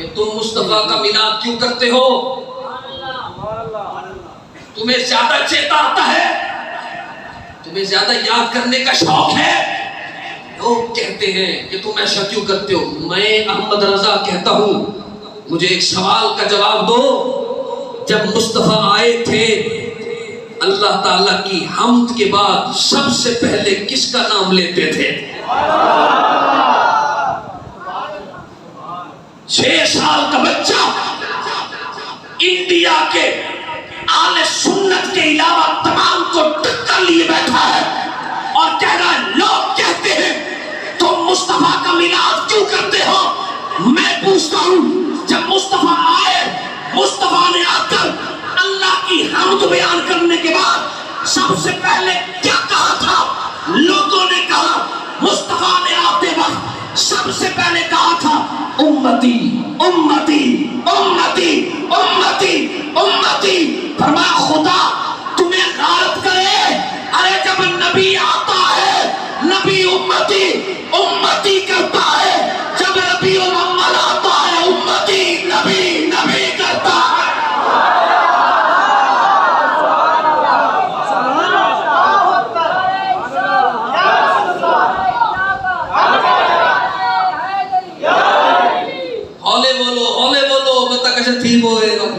کہ تم مصطفیٰ کا میلاد کیوں کرتے ہو؟ تمہیں زیادہ چیتا آتا ہے؟ تمہیں زیادہ یاد کرنے کا شوق ہے؟ لوگ کہتے ہیں کہ تم ایسا کیوں کرتے ہو؟ میں احمد رضا کہتا ہوں مجھے ایک سوال کا جواب دو. جب مصطفیٰ آئے تھے اللہ تعالیٰ کی حمد کے بعد سب سے پہلے کس کا نام لیتے تھے؟ 6 سال کا بچہ انڈیا کے اہل سنت کے علاوہ تمام کو ٹکر لیے بیٹھا ہے اور کہہ رہا ہے لوگ کہتے ہیں تم مصطفیٰ کا میلاد کیوں کرتے ہو؟ میں پوچھتا ہوں جب مصطفیٰ آئے مصطفیٰ نے آ کر اللہ کی حمد بیان کرنے کے بعد سب سے پہلے کیا کہا تھا؟ لوگوں نے کہا مصطفیٰ نے آتے وقت سب سے پہلے کہا تھا امتی امتی امتی امتی امتی. فرمایا خدا تمہیں غارت کرے. ارے جب نبی آتا ہے نبی امتی امتی کرتا ہے. جب نبی محمد آتا ہے امتی نبی نبی کرتا ہے. ہولے بولو بتا کیسے تھی بولے گا.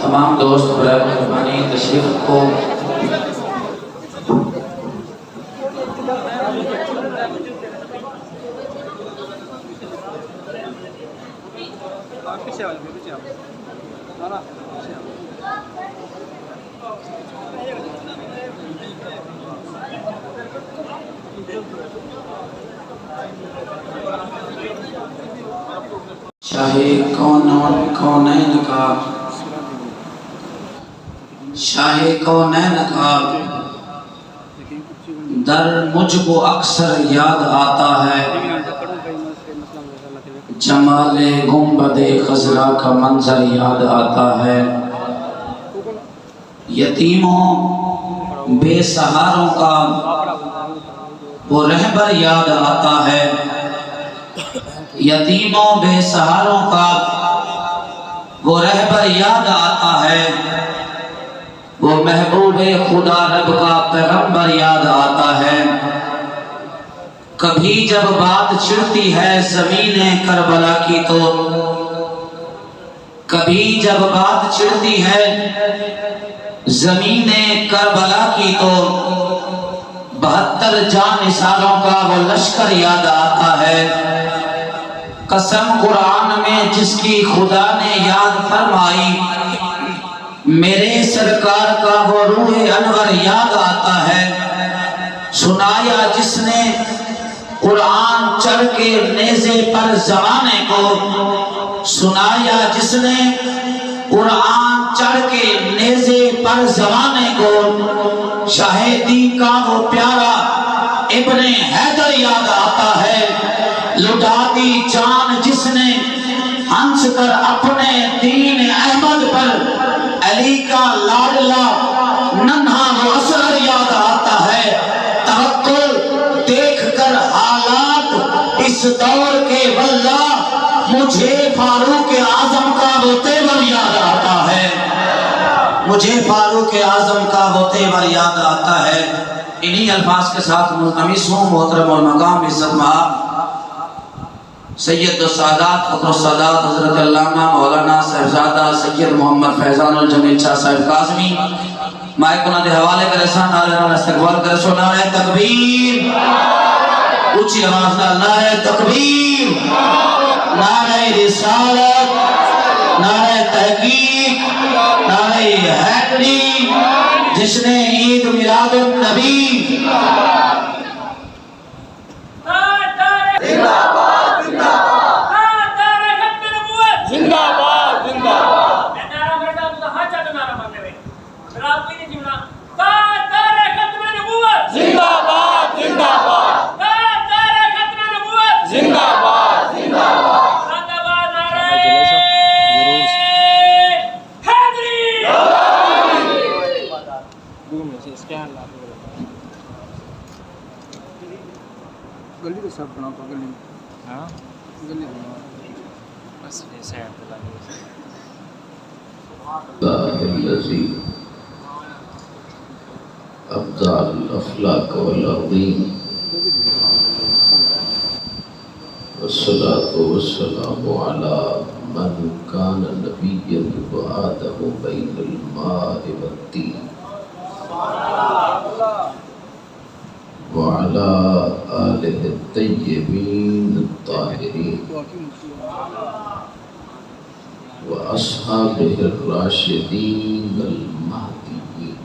تمام دوست برائے مہربانی تشریف کو شاہ کونین کا در مجھ کو اکثر یاد آتا ہے جمال گنبد خضرا کا منظر یاد آتا ہے، یتیموں بے سہاروں کا وہ رہبر یاد آتا ہے، یتیموں بے سہاروں کا وہ رہبر یاد آتا ہے، وہ محبوب خدا رب کا پیغمبر یاد آتا ہے۔ کبھی جب بات چھڑتی ہے زمین کربلا کی تو کبھی جب بات چھڑتی ہے زمین کربلا کی تو 72 جانثاروں کا وہ لشکر یاد آتا ہے۔ قسم قرآن میں جس کی خدا نے یاد فرمائی، میرے سرکار کا وہ روح انور یاد آتا ہے۔ سنایا جس نے قرآن چڑھ کے نیزے پر زمانے کو، سنایا جس نے قرآن چڑھ کے نیزے پر زمانے کو، شاہدی کا وہ پیارا ابن حیدر یاد آتا ہے۔ لٹا دی جان جس نے ہنس کر اپنے دین احمد پر، علی کا لاڈلا ننھا وہ اصغر یاد آتا ہے۔ توکل دیکھ کر حالات اس دور کے واللہ، مجھے فاروق اعظم کا وہ تیور یاد آتا ہے، مجھے فاروق اعظم کا وہ تیور یاد آتا ہے۔ انہی الفاظ کے ساتھ ملتمس ہوں محترم المقام عزت مآب سید السادات فخر السادات حضرت علامہ مولانا صاحبزادہ سید محمد فیضان الجمیل شاہ صاحب کاظمی مائک انہاں دے حوالے کرے سان نعرہ استقبال کرے سو نعرہ تکبیر، اونچی آواز نال نعرہ تکبیر، نعرہ رسالت، نعرہ تحقیق، نعرہ حیدری، جس نے عید میلاد النبی گلی تو سب بنا تو گلی ہاں گلی بس ایسے ہے الذي أبدع الأفلاك والأرضين والصلاة والسلام على من كان نبيا وآدم بين الماء والطين وعلى آله الطيبين الطاهرين وأصحابه الراشدين المهديين،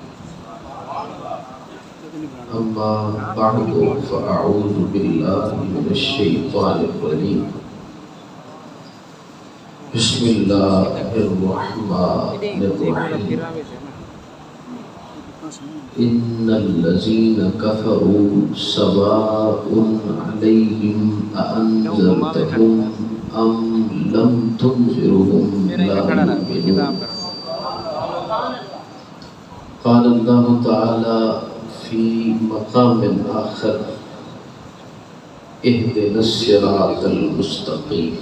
أما بعد فأعوذ بالله من الشيطان الرجيم، بسم الله الرحمن الرحيم، إن الذين كفروا سواء عليهم أأنذرتهم أم لم تنذرهم لا يؤمنون۔ قال الله تعالى في مقام آخر اهدنا الصراط المستقيم،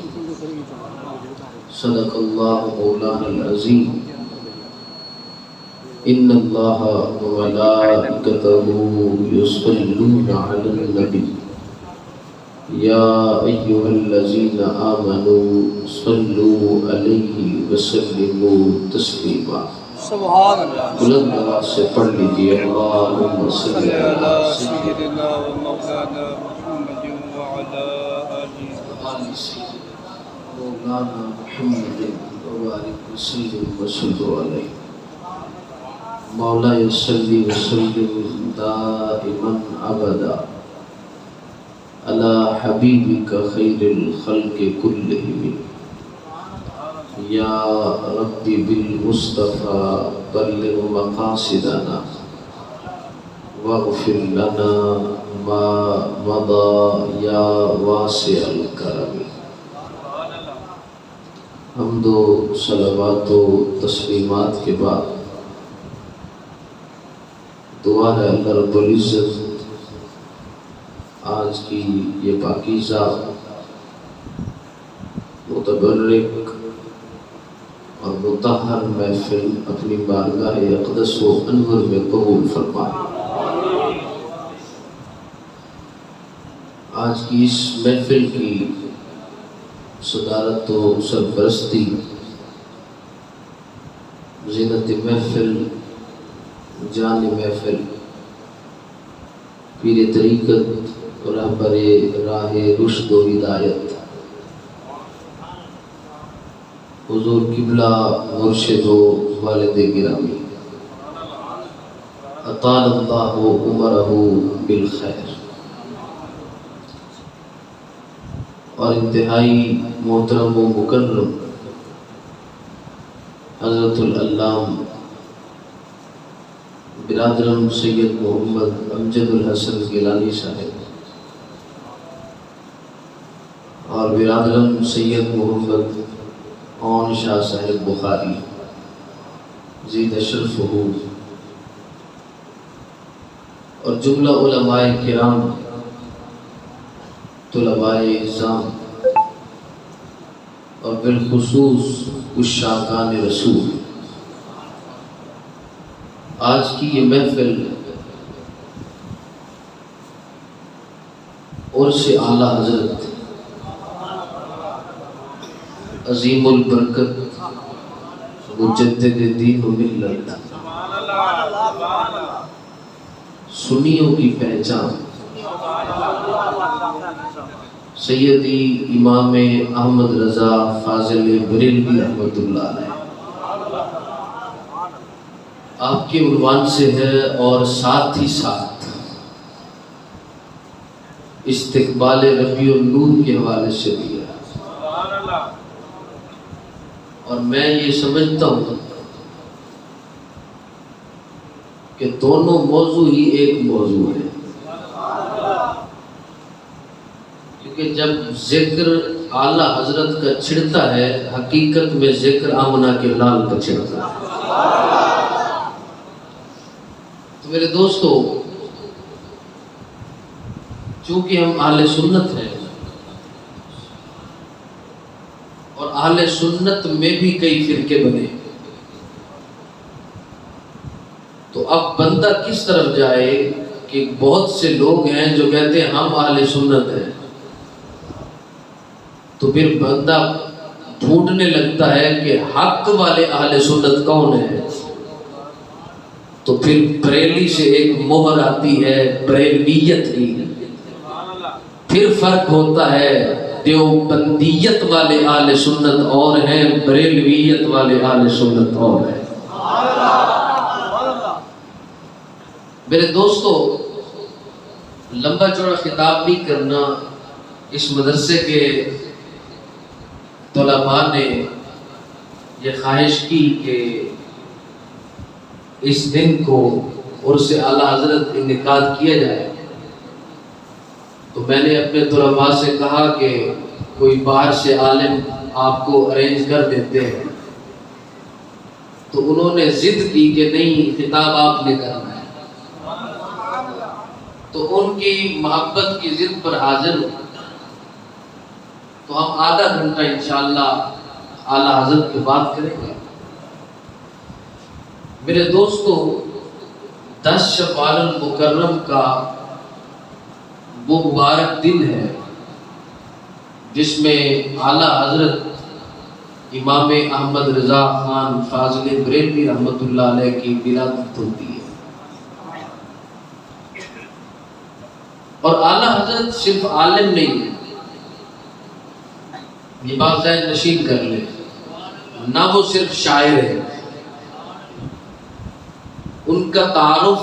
صدق الله مولانا العظيم، إن الله وملائكته يصلون على النبي يا أيها الذين آمنوا صلوا عليه وسلموا تسليما۔ سبحان اللہ، بلند آواز سے پڑھ لیجیے اللهم صل على سيدنا ومولانا محمد وعلى آله مولانا محمد وبارك وسلم وصلوا عليه۔ مولاي صل وسلم دائما أبدا على حبيبك خير الخلق كلهم، يا ربي بالمصطفى بلغ مقاصدنا واغفر لنا ما مضى يا واسع الكرم۔ حمد و صلوات و تسلیمات کے بعد دعا ہے اللہ رب العزت آج کی یہ پاکیزہ متبرک اور مطہر محفل اپنی بارگاہ اقدس و انور میں قبول فرمائے۔ آج کی اس محفل کی صدارت و سرپرستی زینت محفل جان محفل پیر طریقت رہبر راہ رشد و ہدایت حضور قبلہ مرشد و والد گرامی اطال اللہ عمرہ بالخیر، اور انتہائی محترم و مکرم حضرت العلام برادرم سید محمد امجد الحسن گیلانی صاحب اور برادرم سید محمد عون شاہ صاحب بخاری زید اشرف ہو، اور جملہ علماء کرام طلباء اعظام اور بالخصوص عشاقان رسول، آج کی یہ محفل عرس اعلیٰ حضرت عظیم البرکت مجدد دین و ملت سنیوں کی پہچان سیدی امام احمد رضا فاضل بریلوی رحمۃ اللہ علیہ آپ کے عنوان سے ہے، اور ساتھ ہی ساتھ استقبال ربیع النور کے حوالے سے بھی ہے، اور میں یہ سمجھتا ہوں کہ دونوں موضوع ہی ایک موضوع ہے، کیونکہ جب ذکر اعلیٰ حضرت کا چھڑتا ہے حقیقت میں ذکر آمنہ کے لال کا چھڑتا ہے۔ تو میرے دوستو، چونکہ ہم اہل سنت ہیں اور اہل سنت میں بھی کئی فرقے بنے، تو اب بندہ کس طرف جائے کہ بہت سے لوگ ہیں جو کہتے ہیں ہم اہل سنت ہیں، تو پھر بندہ ڈھونڈنے لگتا ہے کہ حق والے اہل سنت کون ہیں، تو پھر بریلی سے ایک مہر آتی ہے بریلویت ہی، پھر فرق ہوتا ہے دیوبندیت والے اہل سنت اور ہیں، بریلویت والے اہل سنت اور ہیں۔ میرے دوستو، لمبا چوڑا خطاب نہیں کرنا، اس مدرسے کے طلباء نے یہ خواہش کی کہ اس دن کو عرس اعلیٰ حضرت انعقاد کیا جائے، تو میں نے اپنے طلباء سے کہا کہ کوئی باہر سے عالم آپ کو ارینج کر دیتے ہیں، تو انہوں نے ضد کی کہ نہیں، خطاب آپ نے کرنا ہے، تو ان کی محبت کی ضد پر حاضر ہوں، تو ہم آدھا گھنٹہ انشاءاللہ اعلیٰ حضرت کی بات کریں گے۔ میرے دوستو، 10 شوال المکرم کا وہ مبارک دن ہے جس میں اعلیٰ حضرت امام احمد رضا خان فاضل بریلوی رحمۃ اللہ علیہ کی ولادت ہوتی ہے، اور اعلیٰ حضرت صرف عالم نہیں ہے، یہ بات ذہن نشین کر لیں، نہ وہ صرف شاعر ہے، ان کا تعارف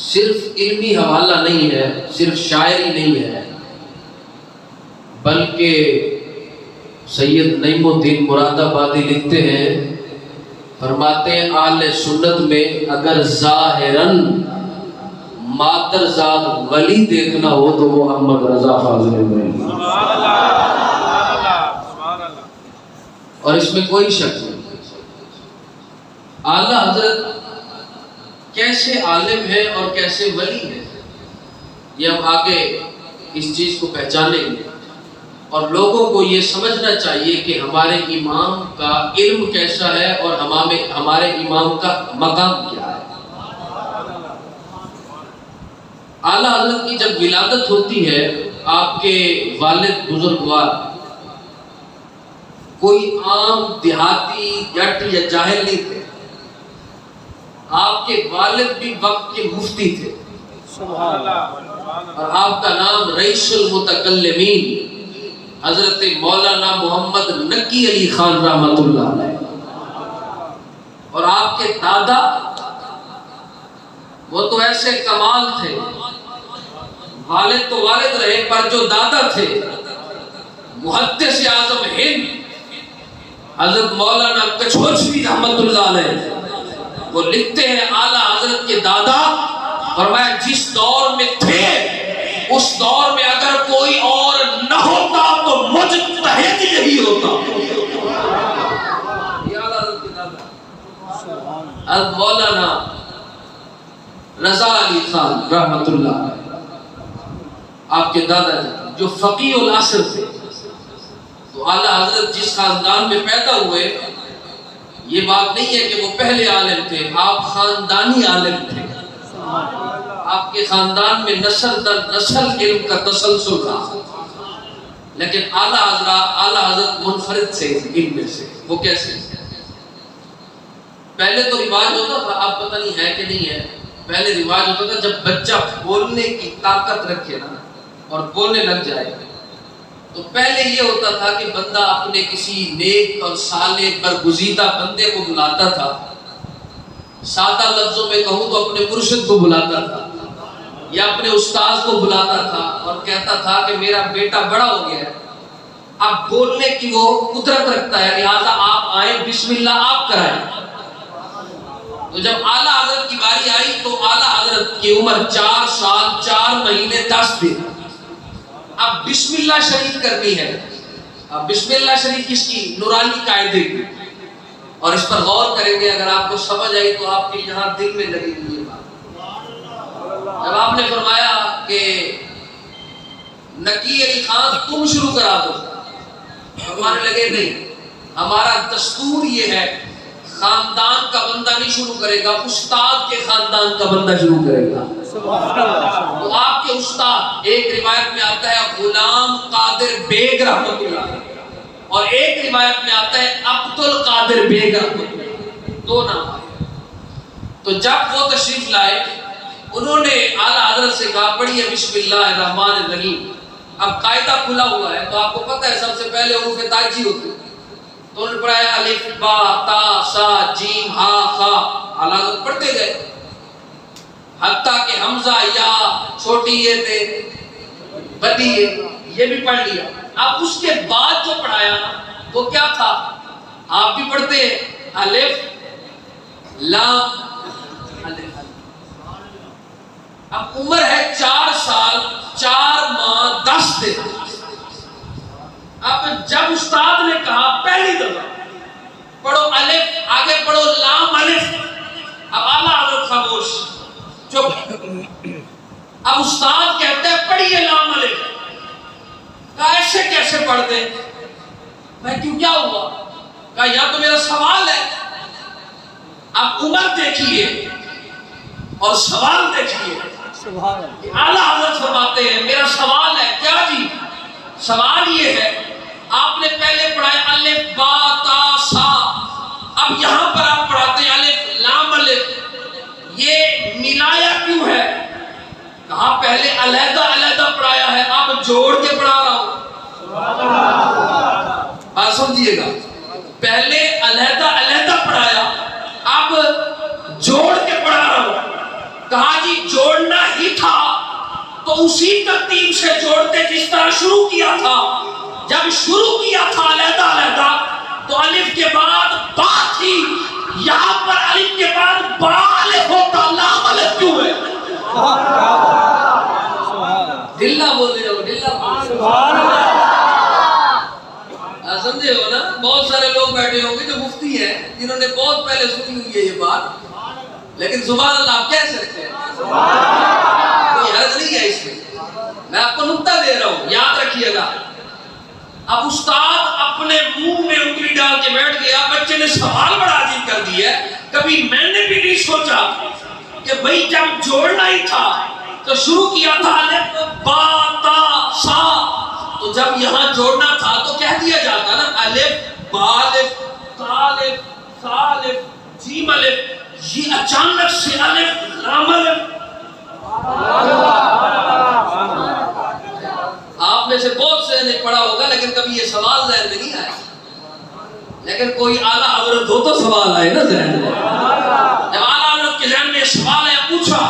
صرف علمی حوالہ نہیں ہے، صرف شاعری نہیں ہے، بلکہ سید نعیم الدین مراد آبادی لکھتے ہیں، فرماتے ہیں اہل سنت میں اگر ظاہراً مادرزاد ولی دیکھنا ہو تو وہ احمد رضا فاضل بریلوی۔ اور اس میں کوئی شک نہیں۔ اعلیٰ حضرت کیسے عالم ہے اور کیسے ولی ہے، یہ ہم آگے اس چیز کو پہچانیں گے، اور لوگوں کو یہ سمجھنا چاہیے کہ ہمارے امام کا علم کیسا ہے اور ہمارے امام کا مقام کیا ہے۔ اعلیٰ حضرت کی جب ولادت ہوتی ہے، آپ کے والد بزرگوار کوئی عام دیہاتی جٹ یا جاہل نہیں تھے، آپ کے والد بھی وقت کے مفتی تھے، اور آپ کا نام رئیس المتکلمین حضرت مولانا محمد نقی علی خان رحمۃ اللہ علیہ، اور آپ کے دادا وہ تو ایسے کمال تھے، والد تو والد رہے پر جو دادا تھے محدث اعظم ہند حضرت مولانا کچھوچوی رحمۃ اللہ علیہ، وہ لکھتے ہیں اعلیٰ حضرت کے دادا فرمایا جس دور میں تھے اس دور میں اگر کوئی اور نہ ہوتا تو مجتہد یہی ہوتا۔ حضرت مولانا رضا علی خان رحمۃ اللہ علیہ آپ کے دادا جی جو فقیہ العصر تھے، تو اعلیٰ حضرت جس خاندان میں پیدا ہوئے یہ بات نہیں ہے کہ وہ پہلے عالم تھے، آپ خاندانی عالم تھے، آپ کے خاندان میں نسل در نسل علم کا تسلسل رہا، لیکن اعلیٰ حضرت منفرد تھے علم میں سے۔ وہ کیسے؟ پہلے تو رواج ہوتا تھا، اب پتہ نہیں ہے کہ نہیں ہے، پہلے رواج ہوتا تھا جب بچہ بولنے کی طاقت رکھے نا اور بولنے لگ جائے تو پہلے یہ ہوتا تھا کہ بندہ اپنے کسی نیک اور صالح برگزیدہ بندے کو بلاتا تھا، سادہ لفظوں میں کہوں تو اپنے مرشد کو بلاتا تھا یا اپنے استاذ کو بلاتا تھا اور کہتا تھا کہ میرا بیٹا بڑا ہو گیا ہے، اب بولنے کی وہ قدرت رکھتا ہے، لہٰذا آپ آئیں بسم اللہ آپ کرائیں۔ تو جب اعلیٰ حضرت کی باری آئی تو اعلیٰ حضرت کی عمر 4 سال 4 مہینے 10 دن، اب بسم اللہ شریف کرنی ہے۔ اب بسم اللہ شریف کس کی؟ نورانی قاعدے کی، اور اس پر غور کریں گے، اگر آپ کو سمجھ آئی تو آپ کے یہاں دل میں لگے گی یہ بات۔ جب آپ نے فرمایا کہ نقی علی خان تم شروع کرا دو، ہمارے لگے نہیں، ہمارا دستور یہ ہے خاندان کا بندہ نہیں شروع کرے گا، استاد کے خاندان کا بندہ شروع کرے گا۔ تو آپ کے استاد، ایک روایت میں آتا ہے غلام قادر بیگ رحمۃ اللہ، اور ایک روایت میں آتا ہے عبد القادر بیگ رحمۃ اللہ، دو نام آئے۔ تو جب وہ تشریف لائے انہوں نے اعلیٰ حضرت سے کہا پڑھیے بسم اللہ الرحمن الرحیم۔ اب قاعدہ کھلا ہوا ہے تو آپ کو پتہ ہے سب سے پہلے حروف تاجی ہوتے، تو انہوں نے پڑھایا الف با تا سا جیم ہا خا، اعلیٰ حضرت پڑھتے گئے حتیٰ کہ حمزہ یا چھوٹی یہ تھے بدی یہ بھی پڑھ لیا۔ اب اس کے بعد جو پڑھایا وہ کیا تھا؟ آپ بھی پڑھتے ہیں الف لام الف۔ اب عمر ہے 4 سال 4 ماہ 10 دن۔ اب جب استاد نے کہا پہلی دفعہ پڑھو الف، آگے پڑھو لام الف، اب اعلیٰ حضرت خاموش چپ۔ اب استاد کہتے ہیں پڑھیے لام الف، کہا ایسے کیسے پڑھ دیں؟ میں کیوں کیا ہوا؟ کہا یہاں تو میرا سوال ہے۔ اب عمر دیکھیے اور سوال دیکھیے۔ اعلیٰ حضرت فرماتے ہیں میرا سوال ہے، کیا جی؟ سوال یہ ہے آپ نے پہلے پڑھایا الف با تا سا، اب یہاں پر آپ پڑھاتے ہیں الف لام الف، یہ ملایا کیوں ہے؟ کہا پہلے علیحدہ علیحدہ پڑھایا ہے، اب جوڑ کے پڑھا رہا ہوں۔ بات سمجھیے گا، پہلے علیحدہ علیحدہ پڑھایا اب جوڑ کے پڑھا رہا ہوں۔ کہا جی جوڑنا ہی تھا تو اسی ترتیب سے جوڑتے جس طرح شروع کیا تھا۔ جب شروع کیا تھا علیحدہ علیحدہ تو الف کے بعد با تھی، یہاں پر الف کے بعد با الف ہوتا، لام الف کیوں ہے؟ دلہ بولے ہو، دلہ سمجھے ہو نا؟ بہت سارے لوگ بہت پہلے سنی ہوئی ہے یہ بات، لیکن سبحان اللہ آپ کہہ سکتے ہیں، کوئی حرج نہیں ہے اس میں. میں آپ کو نکتہ دے رہا ہوں، یاد رکھیے گا. اب استاد اپنے منہ میں انگلی ڈال کے بیٹھ گیا، بچے نے سوال بڑا عجیب کر دیا ہے. کبھی میں نے بھی نہیں سوچا کہ بھئی جب جوڑنا ہی تھا تو شروع کیا تھا الف با تا سا، تو جب یہاں جوڑنا تھا تو کہہ دیا جاتا نا الف با الف تا الف سا الف جیم الف. یہ اچانک سے الف لام الف. آپ میں سے بہت سے نے پڑھا ہوگا لیکن کبھی یہ سوال ذہن میں نہیں آیا. لیکن کوئی اعلیٰ حضرت ہو تو سوال آئے نا ذہن میں. جب اعلیٰ حضرت کے ذہن میں سوال آیا، پوچھا،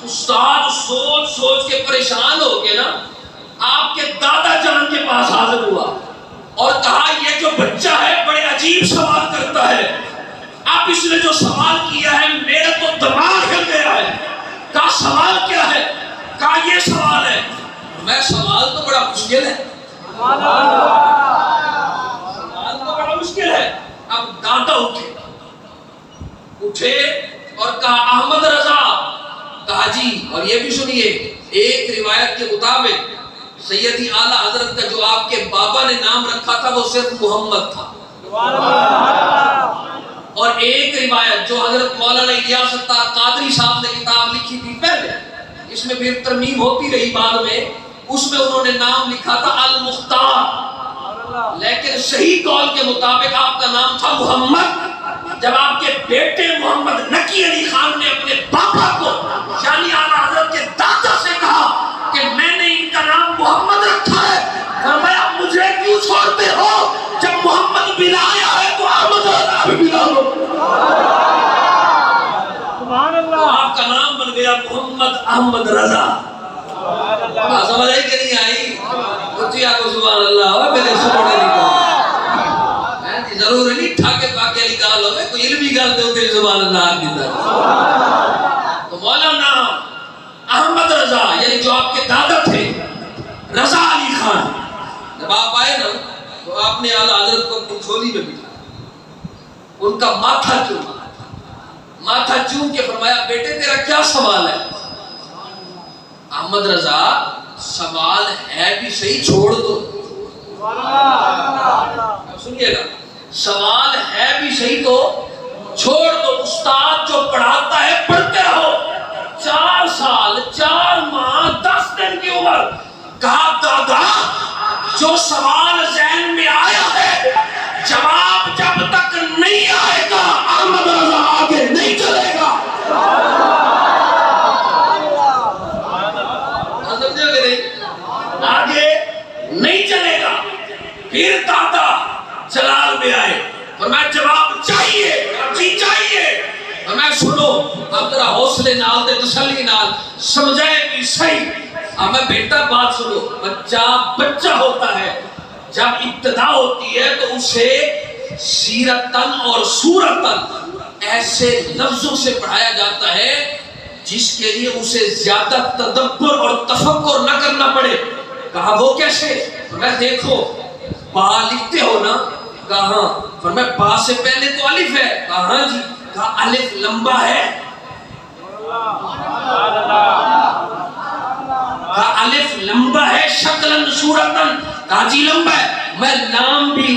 استاد سوچ سوچ کے پریشان ہو کے نا آپ کے دادا جان کے پاس حاضر ہوا اور کہا یہ جو بچہ ہے بڑے عجیب سوال کرتا ہے. اب اس نے جو سوال کیا ہے میرا تو دماغ ہل گیا ہے. کہا سوال کیا ہے؟ کہا یہ سوال ہے. میں سوال تو بڑا مشکل ہے، سوال تو بڑا مشکل ہے. اب دادا اٹھے اور کہا احمد رضا. کہا جی. اور یہ بھی سنیے، ایک روایت کے مطابق سیدی اعلیٰ حضرت کا جو آپ کے بابا نے نام رکھا تھا وہ صرف محمد تھا. اور ایک روایت جو حضرت مولانا الیاس ستار قادری صاحب نے کتاب لکھی تھی پہلے، اس میں پھر ترمیم ہوتی رہی بعد میں، اس میں انہوں نے نام لکھا تھا المختار، لیکن صحیح قول کے مطابق آپ کا نام تھا محمد. جب آپ کے بیٹے محمد نقی علی خان نے اپنے پاپا کو یعنی اعلیٰ حضرت کے دادا سے کہا کہ میں نے ان کا نام محمد رکھا ہے، فرمایا مجھے کیوں چھوڑتے ہو؟ جب محمد بلا آیا ہے تو احمد رضا بھی بلا لو. آپ کا نام بن گیا محمد احمد رضا. سمجھ آئی کہ نہیں آئی؟ اچھی آگو سبحان اللہ. میرے سوڑے ضرور نہیں ٹھاکے پاکے علی گال ہوئے، کوئی علمی گال دے ہوتے سبحان اللہ آگ دیتا. تو مولانا احمد رضا یعنی جو آپ کے دادا تھے رضا علی خان، جب آپ آئے نا تو آپ نے اعلیٰ حضرت کو اپنی جھولی میں بٹھایا، ان کا ماتھا چوم کے فرمایا بیٹے تیرا کیا سوال ہے؟ احمد رضا سوال ہے بھی صحیح، چھوڑ دو. سنیے گا، سوال ہے بھی صحیح تو چھوڑ دو. استاد جو پڑھاتا ہے پڑھتے رہو. 4 سال 4 ماہ 10 دن کی عمر. کہا دادا جو سوال ذہن میں آیا ہے جواب جب تک نہیں آئے گا احمد رضا آگے نہیں چلے گا. آگے نہیں چلے گا. پھر دادا جلال میں آئے اور میں جواب چاہیے. جی چاہیے. اور میں سنو اب ذرا حوصلے نال تے تسلی نال سمجھائے بھی صحیح. اب میں بیٹا بات سنو، بچہ ہوتا ہے جب ابتدا ہوتی ہے تو اسے سیرتن اور سورتن ایسے لفظوں سے پڑھایا جاتا ہے جس کے لیے اسے زیادہ تدبر اور تفکر نہ کرنا پڑے. کہا وہ کیسے؟ میں دیکھو با لکھتے ہو نا؟ کہا فرمایا با سے پہلے تو الف ہے. کہا جی. کہا الف لمبا ہے؟ کہا الف لمبا ہے شکلن صورتن؟ کہا جی لمبا ہے. میں لام بھی.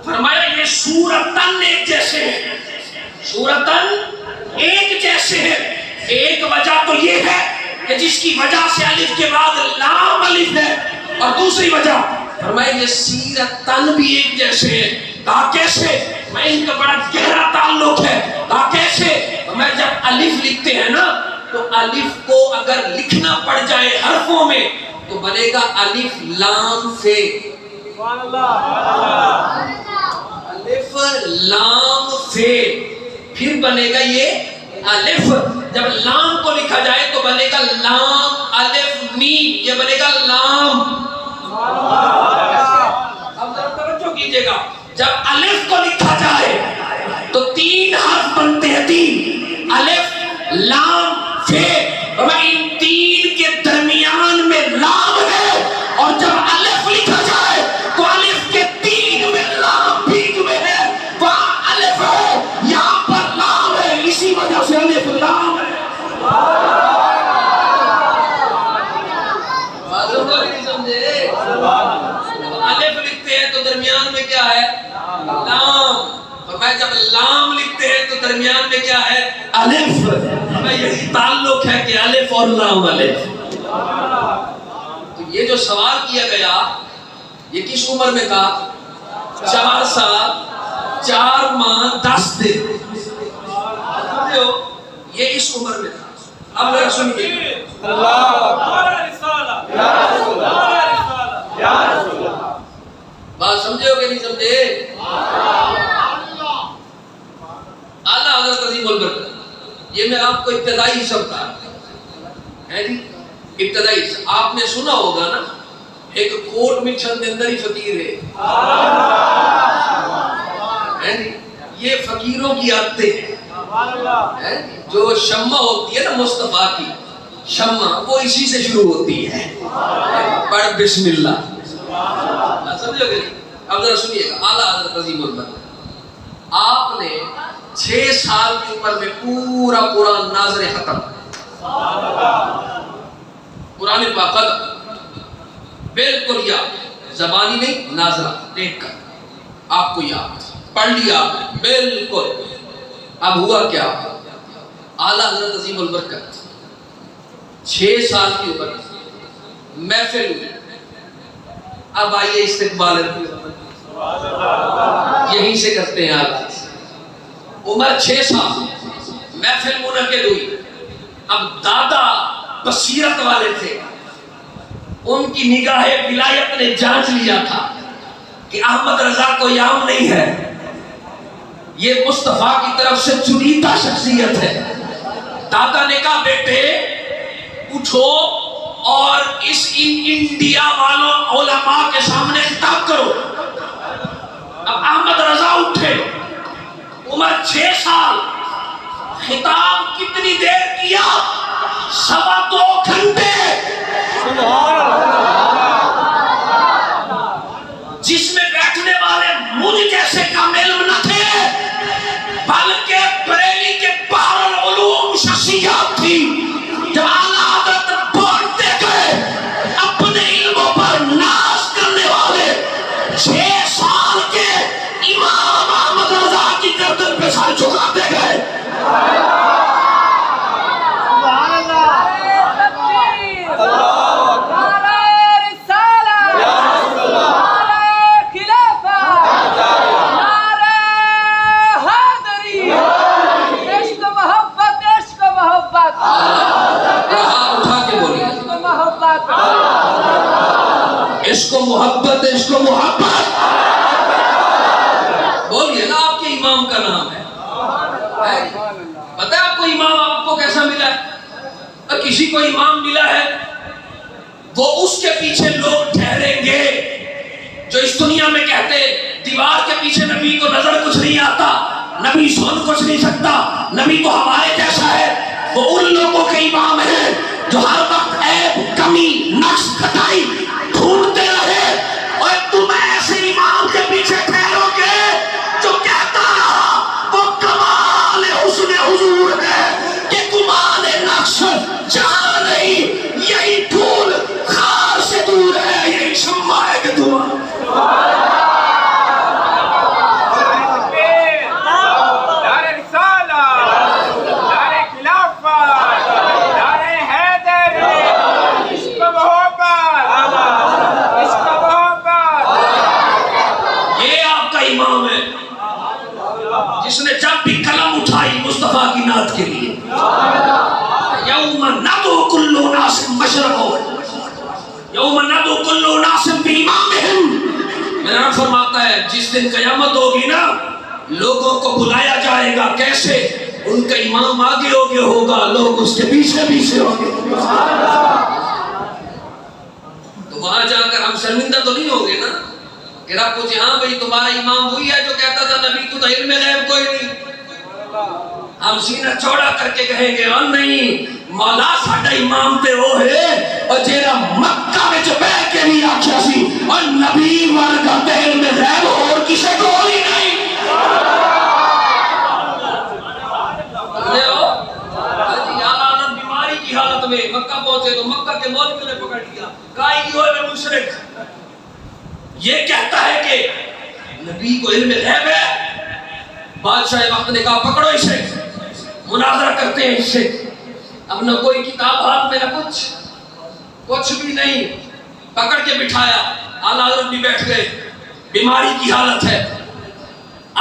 فرمایا یہ صورتن ایک جیسے ہے، صورتن ایک جیسے ہے. ایک وجہ تو یہ ہے کہ جس کی وجہ سے الف کے بعد لام الف ہے، اور دوسری وجہ فرمایا یہ سیرتن بھی ایک جیسے ہے. کہا کیسے؟ میں ان کا بڑا گہرا تعلق ہے. کہا کیسے؟ میں جب الف لکھتے ہیں نا تو الف کو اگر لکھنا پڑ جائے حرفوں میں تو بنے گا الف لام فے. الف لام فے. پھر بنے گا یہ الف. جب لام کو لکھا جائے تو بنے گا لام الف میم. یہ بنے گا لام. اب ذرا توجہ کیجئے گا، جب الف کو لکھا جائے تو 3 حرف بنتے ہیں. 3 الف لام فے. اور ان 3 کے درمیان میں لام ہے، اور جب الف لکھا جائے تو الف کے 3 میں لام بیچ میں درمیان میں کیا ہے؟ الف. یہی تعلق ہے کہ الف اور لام الف. تو یہ جو سوال کیا گیا یہ کس عمر میں کہا؟ 4 سال 4 ماہ 10 دن. یہ اس عمر میں تھا. اب ذرا سنیے. بات سمجھے ہو کہ نہیں سمجھے؟ اعلیٰ حضرت عظیم البرکت. یہ میں آپ کو ابتدائی سب کا ہے جی. ابتدائی آپ نے سنا ہوگا نا ایک کوٹ میں چھند اندر ہی فقیر ہے جی. یہ فقیروں کی عادتیں ہیں. جو شمع ہوتی ہے نا مصطفیٰ کی شمع وہ اسی سے شروع ہوتی ہے. پڑھ بسم اللہ. سمجھو گے؟ اب ذرا سنیے گا. اعلیٰ حضرت عظیم البرکت آپ نے 6 سال کی عمر میں پورا قرآن ناظر ختم. قرآن پاک ختم بالکل یاد. زبانی نہیں ناظرہ دیکھ کر آپ کو یاد پڑھ لیا آپ نے بالکل. اب ہوا کیا؟ اعلیٰ حضرت عظیم البرکت 6 سال کی عمر محفل ہوئی. اب آئیے استقبال یہیں سے کرتے ہیں آپ. عمر 6 سال محفل منعقد ہوئی. اب دادا بصیرت والے تھے. ان کی نگاہ ولایت نے جانچ لیا تھا کہ احمد رضا کوئی عام نہیں ہے. یہ مصطفیٰ کی طرف سے چنیدہ شخصیت ہے. دادا نے کہا بیٹے اٹھو اور اس انڈیا والوں علماء کے سامنے خطاب کرو. اب احمد رضا اٹھے. عمر 6 سال. خطاب کتنی دیر کیا؟ 2.25 گھنٹے. جس میں بیٹھنے والے مجھ جیسے کم علم نہ تھے بلکہ بریلی کے بحر العلوم شخصیات تھی. جب اعلیٰ حضرت بولتے گئے اپنے علموں پر ناز کرنے والے 6 سال کے امام احمد رضا کی گردن پہ سر جھکاتے گئے. عشق و محبت عشق و محبت بولیے نا. آپ کے امام کا نام ہے. پتہ ہے آپ کو امام آپ کو کیسا ملا ہے؟ اور کسی کو امام ملا ہے وہ اس کے پیچھے لوگ ٹھہریں گے جو اس دنیا میں کہتے دیوار کے پیچھے نبی کو نظر کچھ نہیں آتا, نبی سن کچھ نہیں سکتا, نبی تو ہمارے جیسا ہے. وہ ان لوگوں کے امام ہیں جو ہر وقت عیب کمی نقص کٹائی ڈھونڈتے رہے. اور تم ایسے امام کے پیچھے ٹھہرو گے جو کہتا رہا وہ کمال حسن حضور ہے کہ کمال نقش جہاں نہیں, یہی پھول خار سے دور ہے, یہی شمع ہے کہ دعا. جس نے جب بھی قلم اٹھائی مصطفیٰ کی نعت کے لیے یوم ندعو کل اناس مشربہم یوم ندعو کل اناس بامامہم. میرا رب فرماتا ہے جس دن قیامت ہوگی نا لوگوں کو بلایا جائے گا. کیسے؟ ان کا امام آگے ہوگا, لوگ اس کے پیچھے پیچھے ہوں گے. تو وہاں جا کر ہم شرمندہ تو نہیں ہوں گے نا کہ رب پوچھے ہاں بھئی تمہارا امام وہی ہے جو کہتا تھا نبی تو علم غیب کوئی نہیں. ہم سینہ چوڑا کر کے کہیں گے اور نہیں مولا ساڈا امام تے وہ ہے اور جیڑا مکہ وچ بیٹھ کے بھی آکھیا سی اور نبی ورگا تے علم غیب اور کسے کول ہی نہیں. بیماری کی حالت میں مکہ پہنچے تو مکہ کے مولوی نے پکڑ لیا, کہا یہ ہوئے میں مشرک. یہ کہتا ہے کہ نبی کو علم غیب ہے بادشاہ وقت نے کہا پکڑو اسے, مناظرہ کرتے ہیں اس سے. اب نہ کوئی کتاب ہاتھ میں نہ کچھ بھی نہیں, پکڑ کے بٹھایا. اعلیٰ حضرت بھی بیٹھ گئے, بیماری کی حالت ہے.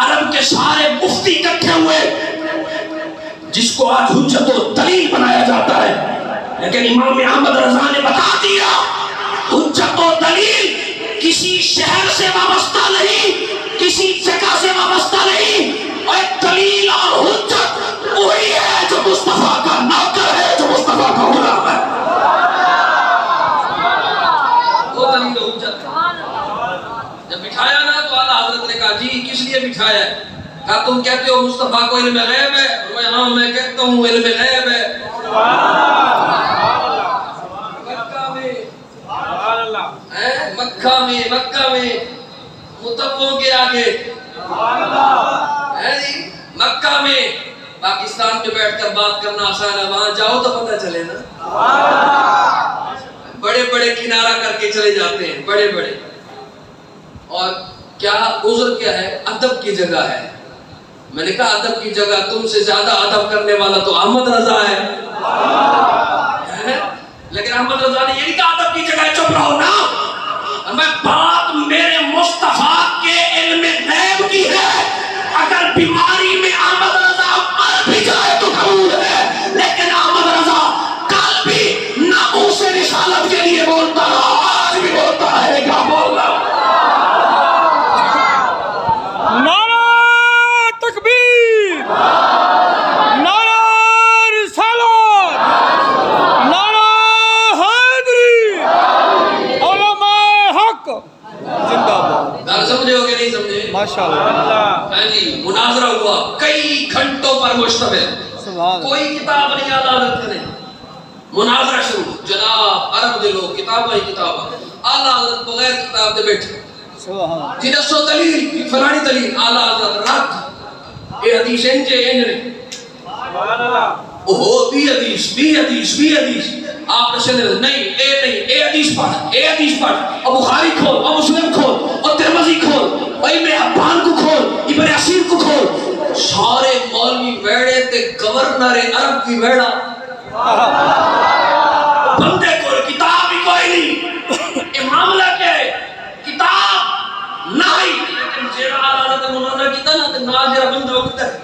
عرب کے سارے مفتی اکٹھے ہوئے, جس کو آج حجت و دلیل بنایا جاتا ہے, لیکن امام احمد رضا نے بتا دیا حجت و دلیل کسی شہر سے وابستہ نہیں, کسی جگہ سے وابستہ نہیں, اور دلیل اور حجت وہی ہے جو مصطفیٰ کا نوکر ہے, جو مصطفیٰ کا غلام ہے. وہ دلیل و حجت. جب بٹھایا نا تو اعلیٰ حضرت نے کہا جی کس لیے بٹھایا ہے؟ کہا تم کہتے ہو مصطفیٰ کو علم غیب ہے, ہاں میں کہتا ہوں علم غیب ہے. مکہ میں متبوں کے آگے, مکہ میں پاکستان میں بیٹھ کر بات کرنا آسان ہے, وہاں جاؤ تو پتہ چلے نا. بڑے بڑے کنارہ کر کے چلے جاتے ہیں, بڑے بڑے. اور کیا عذر کیا ہے؟ ادب کی جگہ ہے. میں نے کہا ادب کی جگہ, تم سے زیادہ ادب کرنے والا تو احمد رضا ہے. لیکن احمد رضا نے یہ نہیں کہا ادب کی جگہ ہے, چپ رہو نا. میں بات میرے مصطفیٰ کے علم غیب کی ہے. اگر بیماری میں احمد رضا مر بھی جائے تو قبول ہے, لیکن احمد رضا کل بھی ناموس رسالت کے لیے بولتا رہا, آج بھی بولتا ہے. کیا بول رہا ہوں؟ مناظرہ ہوا کئی گھنٹوں پر مشتمل, کوئی کتاب نہیں اعلیٰ حضرت نے. مناظرہ شروع, جناب عرب دے لوگ کتابیں کتابیں. اعلیٰ حضرت بغیر کتاب دے بیٹھے, جی دسو دلیل فلانی دلیل. اعلیٰ حضرت رد اے حدیث انجے انجنے, اوہو بھی حدیث. آپ نے سنے نہیں, اے حدیث پڑھ, اور بخاری کھول, اور مسلم کھول, اور ترمذی کھول, اور ابن حبان کو کھول, ابن عسیر کو کھول. سارے مولوی بیڑے تے گورنر عرب کی بیڑا, بندے کو کتاب ہی کوئی نہیں. یہ معاملہ کیا ہے؟ کتاب نہیں. لیکن جیڑا اعلیٰ حضرت مناظرہ کیتا نا, تے نال جیڑا بندہ وہ کتا ہے,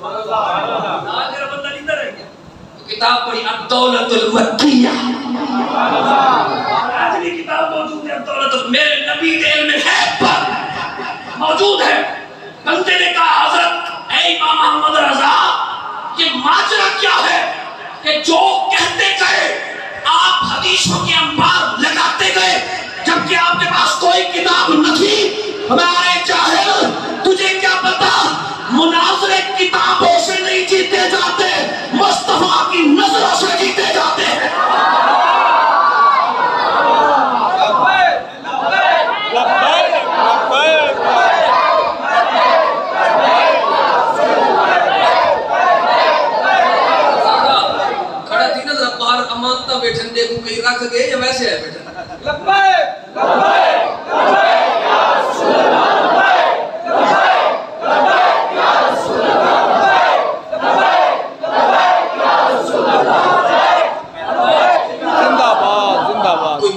نال جیڑا بندہ نہیں رہ گیا. کتاب پڑھی الدولت المکیہ, آجلی کتاب موجود ہے الدولت, میرے نبی کے علم غیب پر موجود ہے. بندے نے کہا حضرت اے امام احمد رضا, یہ ماجرا کیا ہے کہ جو کہتے گئے آپ حدیثوں کے انبار لگاتے گئے, جبکہ آپ کے پاس کوئی کتاب نہ تھی. ہمارے جاہل, تجھے کیا پتا مناظرے کتابوں سے نہیں جیتے جاتے, مصطفیٰ کی نظروں سے جیتے جاتے ہیں. کھڑا تھی نا ذرا باہر امانتا بیٹھن دے کو کہیں رکھ گئے یا ویسے ہے بیٹھن؟ لبیک لبیک لبیک یا رسول اللہ,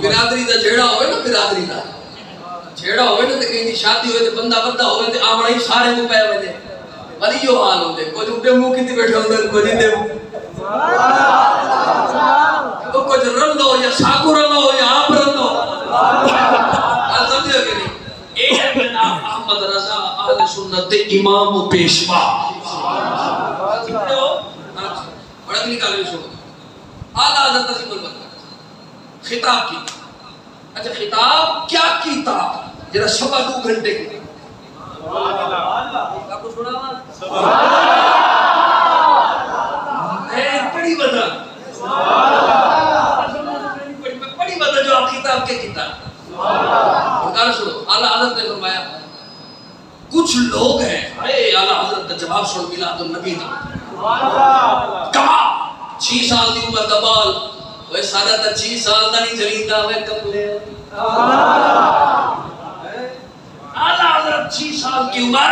برادری دا جھیڑا ہوئے نا, برادری دا جھیڑا ہوئے نا, تے کہیں دی شادی ہوئے تے بندہ بندہ ہوئے تے آمڑا ہی سارے کو پہ وجے ولی یو حال ہوندے. کچھ اٹھے منہ کیتی بیٹھے ہوندے, کچھ ہی دے کچھ رلو یا ساکو رلو یا آپ رلو. آج سمجھے کہ نہیں؟ اے ہے جناب احمد رضا اہل سنت امام و پیشوا. سمجھے ہو؟ اور اگلی کالوی شروع اعلیٰ حضرت عظیم البرکت خطاب کی. اچھا خطاب کیا کیتا جرا سوا 2 گھنٹے کی. آپ کو سنا بڑی وجہ بڑی وجہ جو آپ خطاب کے کیتا. اور سنو اعلیٰ حضرت نے فرمایا کچھ لوگ ہیں, اے اعلیٰ حضرت کا جواب سن میلاد النبی کا کہا 6 سال دی عمر دا بال, وہ سارا تا 6 سال دا نہیں جلیندہ ہوئے کپلے. اعلیٰ حضرت 6 سال کی عمر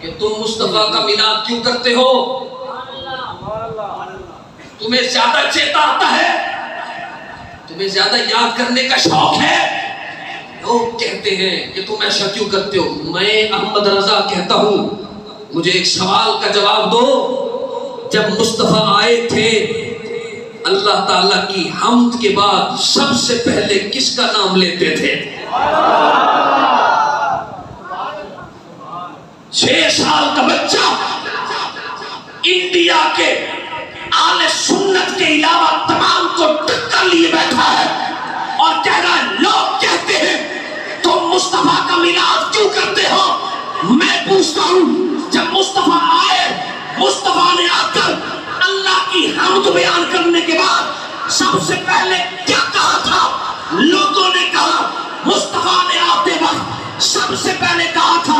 کہ تم مصطفیٰ کا میلاد کیوں کرتے ہو؟ تمہیں زیادہ چیتا آتا ہے، تمہیں زیادہ یاد کرنے کا شوق ہے. لوگ کہتے ہیں کہ تم ایسا کیوں کرتے ہو. میں احمد رضا کہتا ہوں مجھے ایک سوال کا جواب دو. جب مصطفیٰ آئے تھے اللہ تعالیٰ کی حمد کے بعد سب سے پہلے کس کا نام لیتے تھے؟ 6 سال کا بچہ انڈیا کے اہل سنت کے علاوہ تمام کو ٹکر لیے بیٹھا ہے اور کہہ رہا ہے لوگ کہتے ہیں تم مصطفیٰ کا میلاد کیوں کرتے ہو. میں پوچھتا ہوں جب مصطفیٰ آئے، مصطفیٰ نے آ کر اللہ کی حمد بیان کرنے کے بعد سب سے پہلے کیا کہا تھا؟ لوگوں نے کہا مصطفیٰ نے آتے وقت سب سے پہلے کہا تھا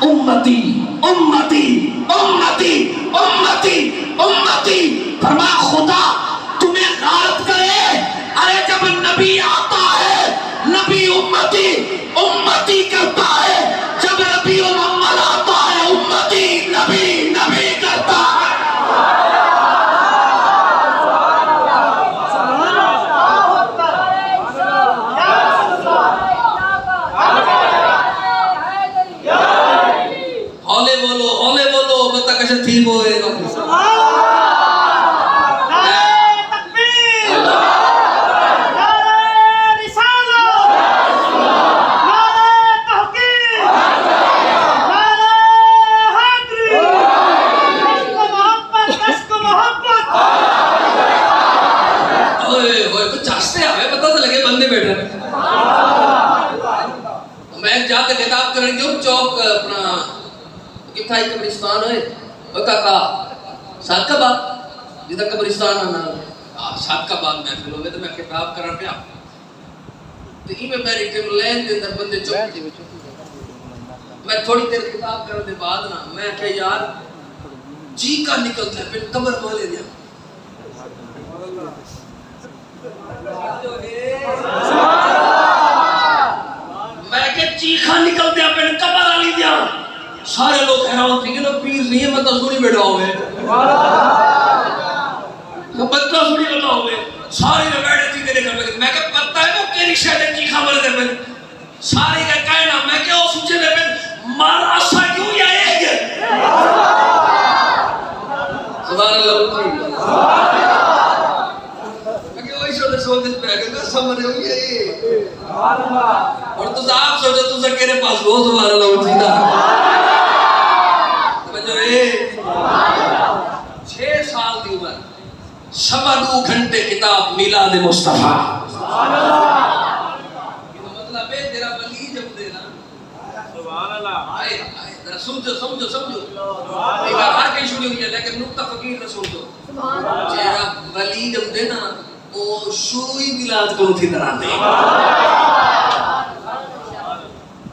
امتی امتی امتی امتی امتی. فرمایا خدا تمہیں غارت کرے، ارے جب نبی آتا ہے نبی امتی امتی کرتا ہے، جب ربیع الاول آتا ہے امتی نبی نبی کرتا ہے. ہولے بولو بتا کیسے تھی ہوئے گا. قبرستان ہوئے وہ کاکا سات کا بعد جدہ قبرستان آنا سات کا بعد محفل ہوئے تو میں کتاب کرا پیا تو ہی میں میری ٹیم لین دے در بندے چوک میں تھوڑی دیر کتاب کرنے بعد نا میں کہ یار جی کا نکلتا ہے پھر قبر مولے دیا میں کہ چیخا نکلتے ہیں پھر قبر آلی دیا. سارے لوگ حیران تھے کہ لوگ پیر نہیں ہے مطلب سنی بیٹھا ہوئے بچہ سنی بیٹھا ہوئے سارے میں بیٹھے تھی میرے گھر میں کہ پتہ ہے وہ کیری شہدے چیخا مرے دے پھر سارے کا کہنا میں کہ وہ سوچے دے پھر مارا سا کیوں یا ایک سبحان اللہ میں کہ وہی شہدے سوچے پہ کہ سمجھے ہوئی ہے اور تو آپ سوچے تو سکرے پاس وہ سبحان اللہ اٹھی دا 6 سال کی عمر 2.25 گھنٹے کتاب میلاد مصطفیٰ. مطلب ہے تیرا ولی جب دینا سبحان اللہ آئے ذرا سمجھو ایک ہر کہیں شروع ہوئی ہے لیکن نقطہ فقیر نہ سمجھو تیرا ولی جب دینا وہ شروع ہی میلاد کو تھی طرح دے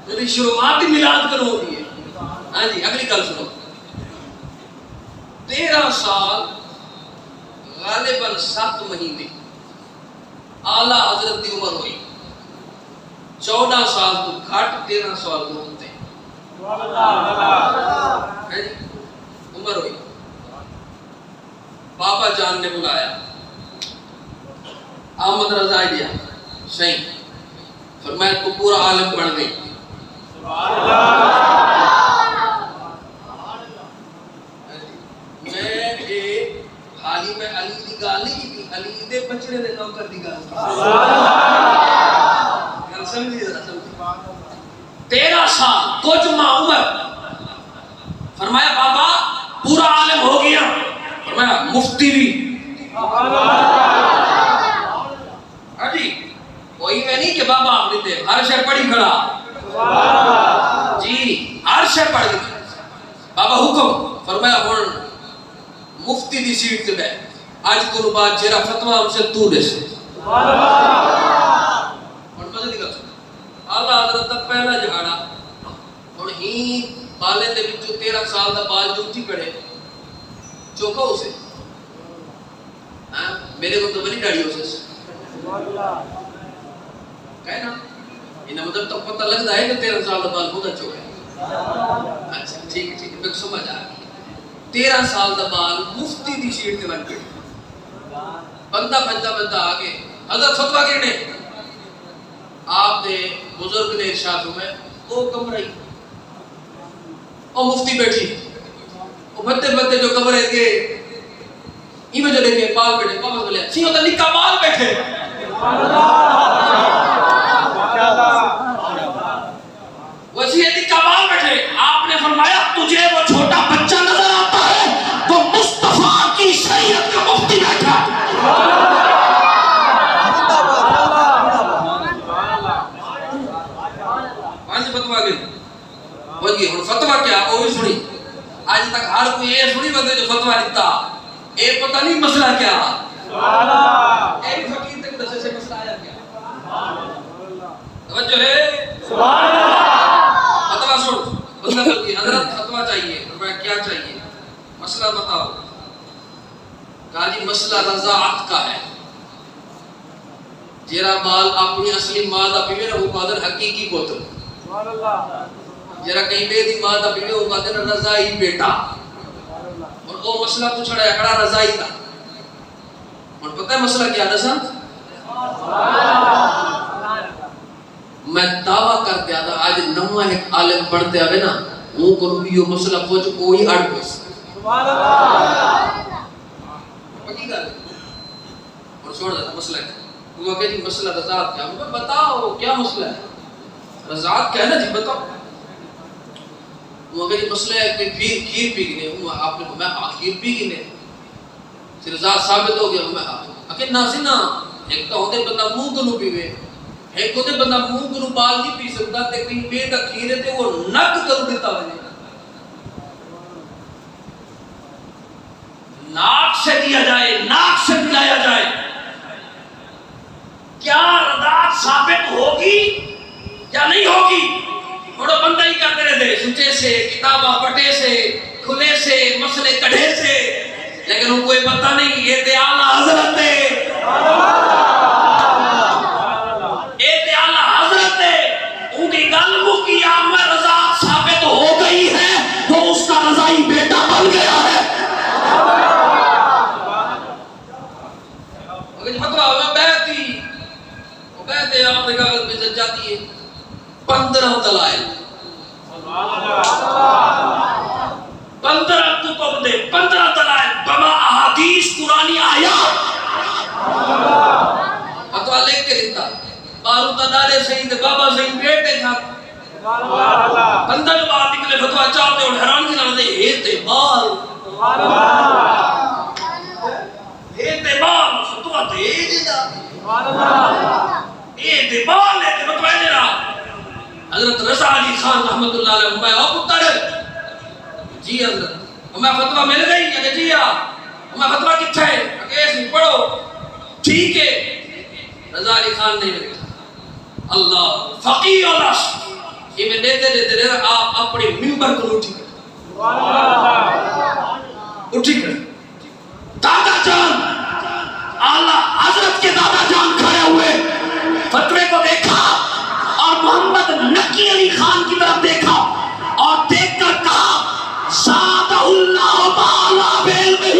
میری شروعات ہی میلاد کرو ہوتی ہے. ہاں جی اگلی کل سنو 13 سال غالباً 7 مہینے اعلیٰ حضرت کی عمر ہوئی 14 سال تو گھٹ 13 سال تو ہوتے عمر ہوئی. بابا جان نے بلایا احمد رضا دیا صحیح فرمایا تو پورا عالم بن گئی. حالی میں علی دی گال نہیں کی علی دے بچڑے دے نوکر دی گال گل سمجھی ذرا سمجھی 13 سال کچھ ماہ عمر فرمایا بابا پورا عالم ہو گیا فرمایا مفتی بھی جی کوئی میں نہیں کہ بابا آپ نے ہر شے پڑھی کھڑا جی ہر شے پڑھ گئی بابا حکم فرمایا ہن مفتی دی سیٹ تے بیٹھ آج کو بعد جیرا فتوی ہم سے تو دے سے سبحان اللہ اور مزے دی گل اعلی حضرت دا پہلا جھاڑا ہن ہی بالے دے وچ 13 سال دا بال جو اٹھی کھڑے چوکا اسے ہاں میرے کو تو بڑی داڑھی اسے سبحان اللہ کہنا انہیں مطلب تو پتہ لگتا ہے کہ 13 سال دا بال خود اچھو ہے. اچھا ٹھیک ہے میں سمجھ آ گئی. 13 سال دا بال مفتی دی سیٹ کے بن گئی. بندہ آگے حضرت فتویٰ کرنے آپ نے بزرگ نے ارشاد فرمایا او کمرہ او مفتی بیٹھی او بندے جو کمرے کے ایویں جو دیکھے بال بیٹھے واپس بولے سی ہوتا نکا بال بیٹھے ویسے نکا بال بیٹھے. آپ نے فرمایا تجھے وہ چھوٹا بچہ نظر آتا ہے تو مصطفیٰ کی شریعت کا مفتی بیٹھا. فتوا کیا وہ بھی سنی. آج تک ہر کوئی یہ سنی بندے جو فتوا دیتا اے پتہ نہیں مسئلہ کیا. ایک فقیر تک دسے سے مسئلہ آیا کیا. توجہ ہے. فتوا سن بندہ بلکی حضرت فتوا چاہیے. کیا چاہیے مسئلہ بتاؤ. کہا جی مسئلہ رضاعت کا ہے. جیرا مال اپنی اصلی ماں دا پیوے نہ وہ قادر حقیقی پوتر. جرا کہیں بے دی ماں دا پیوے وہ قادر رضائی بیٹا. اور وہ مسئلہ تو چھڑا ہے کڑا رضائی کا. اور پتہ ہے مسئلہ کیا دسا میں دعویٰ کر دیا تھا آج نمہ ایک عالم پڑھتے آوے نا وہ کو یہ مسئلہ پہنچ کوئی اڑ پس پکی گا اور چھوڑ دیتا مسئلہ کیا. وہ کہ جی مسئلہ رضاعت کیا. بتاؤ کیا مسئلہ ہے. رضاعت کیا ہے نا جی بتاؤ. وہ کہ جی مسئلہ ہے کہ کھیر پی گنے آپ نے میں کھیر پی گنے رضاعت ثابت ہو گیا. میں اکھے ناسی نا ایک تو ہوتے بندہ منہ کو نو پیوے ایک ہوتے بندہ منہ کو نو بال نہیں پی سکتا تے کہیں پی دا کھیرے تے وہ نک کرو دیتا ہوئے ناک سے دیا جائے ناک سے پلایا جائے. کیا رضاعت ثابت ہوگی یا نہیں ہوگی. تھوڑا بندہ ہی کرتے رہتے سچے سے کتابہ پٹے سے کھلے سے مسئلے کڑھے سے لیکن ان کوئی پتہ نہیں یہ تے اعلیٰ حضرت ہے. یہ تے اعلیٰ حضرت ہے. ان کی گل مکیا میں رضاعت ثابت ہو گئی ہے تو اس کا رضائی بیٹا بن گیا ہے. اگر فتوہ میں بیعتی وہ بیعتے آپ نے کاغذ میں جل جاتی ہے 15 دلائل 15 کتب دے 15 دلائل بما احادیث قرآنی آیات فتوہ لکھ کے لکھتا باروت دارے صحیح دے بابا صحیح بیٹے تھا 15 بار نکلے فتوہ چاہتے اور حیران کی نہ دے اعتبار فتوہ دے دیتا اعتبار لیتے فتوہ دے رہا. حضرت رضا علی خان رحمت اللہ علیہ میں او پتر جی حضرت میں فتوہ مل گئی کہ جی میں فتوہ کتھا ہے کہ ایسی پڑھو ٹھیک ہے. رضا علی خان نہیں لگا اللہ فقیر اور رش یہ میں دیتے آپ اپنے ممبر کو اٹھی کر دادا جان اعلیٰ حضرت کے دادا جان کھڑے ہوئے فتوے کو دیکھا اور محمد نقی علی خان کی طرف دیکھا اور دیکھ کر کہا زادہ اللہ تعالیٰ بعلمہ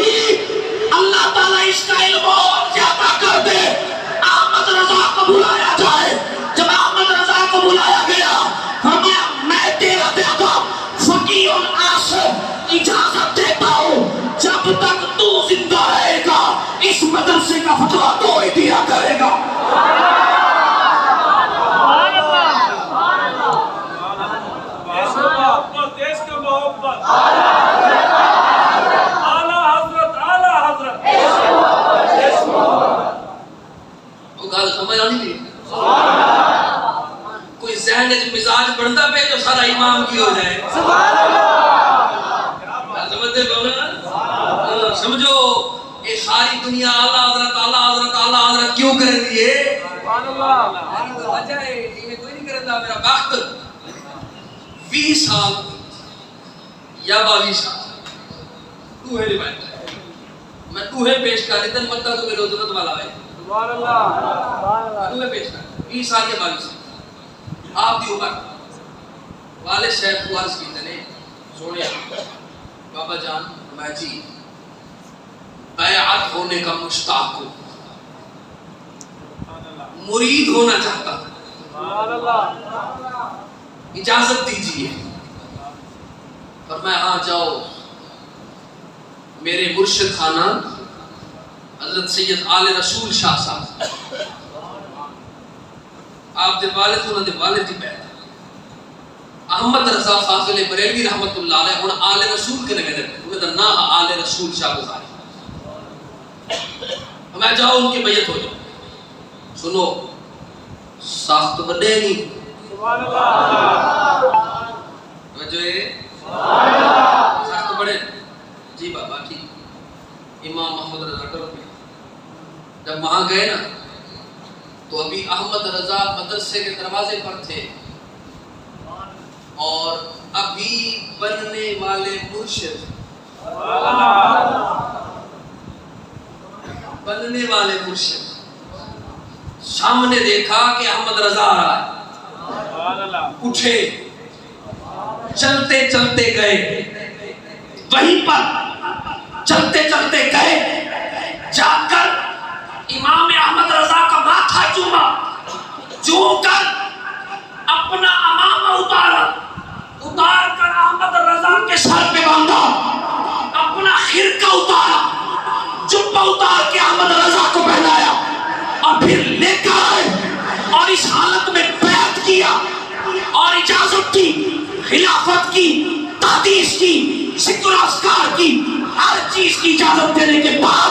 اللہ تعالیٰ اس کا علم اور زیادہ کر دے. احمد رضا کو بلایا جائے. جب احمد رضا کو بلایا گیا فرمایا میں تیرا دادا فقیر العصر اجازت دیتا ہوں جب تک تو زندہ رہے گا اس مدرسے کا فتویٰ تو ہی دیا کرے گا. کوئی ذہن ہے مزاج بڑھتا پہ جو سارا امام کی ہو جائے. سمجھو یہ ساری دنیا اعلیٰ حضرت کیوں کر رہی ہے. کوئی نہیں کرتا. میرا وقت 20 سال یا 22 سال دوہے روایت ہے. میں دوہے پیش کر دیتا مدہ تو میرے ضرورت والا ہے. دوہے پیش کر 20 سال یا 22 سال آپ دی عمر والد صاحب کو عرض کیتے نے سونے بابا جان میں جی بیعت ہونے کا مشتاق ہوں، مرید ہونا چاہتا ہوں، اجازت دیجیے۔ فرمایا ہاں جاؤ، میرے مرشد خانہ حضرت سید آل رسول شاہ صاحب آپ دے والد انہوں دے والد ہی پیدا احمد رضا فاضل بریلوی رحمت اللہ علیہ انہوں آل رسول کے نگے دے انہوں دا نا آل رسول شاہ گزاری۔ میں جاؤ ان کی بیعت ہو جاؤ۔ سنو ساخت بڑے نہیں ساخت بڑے جی بابا ٹھیک۔ امام محمد رضا کرو گے جب وہاں گئے نا تو ابھی احمد رضا مدرسے کے دروازے پر تھے اور ابھی بننے والے مرشد سامنے دیکھا کہ احمد رضا آ رہا ہے، اٹھے چلتے چلتے گئے، وہیں پر چلتے چلتے گئے، جا کر امام احمد رضا کا ماتھا چوما، چوم کر اپنا امامہ اتار کر احمد رضا کے سر پہ باندھا، اپنا خرقہ اتارا، جبہ اتار کے احمد رضا کو پہنایا اور پھر لے کر آئے اور اس حالت میں بیعت کیا اور اجازت کی، خلافت کی، تحدیث کی، ذکر اذکار کی، ہر چیز کی اجازت دینے کے بعد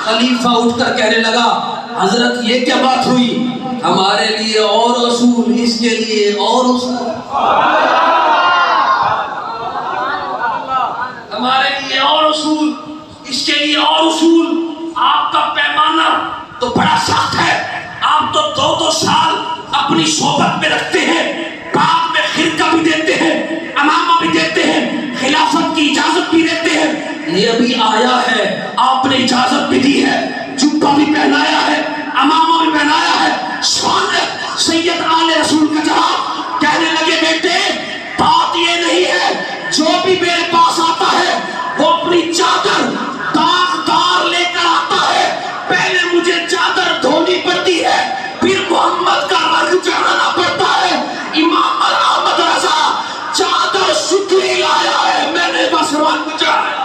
خلیفہ اٹھ کر کہنے لگا حضرت یہ کیا بات ہوئی؟ ہمارے لیے اور اصول، اس کے لیے اور اصول، ہمارے لیے اور اصول، اس کے لیے اور اصول۔ آپ کا پیمانہ تو بڑا سخت ہے، آپ تو 2 سال اپنی صحبت میں رکھتے ہیں، بعد میں خرقہ بھی دیتے ہیں، امامہ بھی دیتے ہیں، خلافت کی اجازت بھی دیتے ہیں، یہ ابھی آیا ہے آپ نے اجازت بھی دی ہے، جبہ بھی پہنایا ہے، امامہ بھی پہنایا ہے۔ سید آل رسول کا جواب کہنے لگے بیٹے بات یہ نہیں ہے، جو بھی میرے پاس آتا ہے وہ اپنی چادر داغدار لے کر آتا ہے، پہلے مجھے چادر دھونی پڑتی ہے، پھر محمد کا رنگ چڑھانا پڑتا ہے۔ امام احمد رضا چادر ستھری لایا ہے، میں نے بس رنگ چڑھایا۔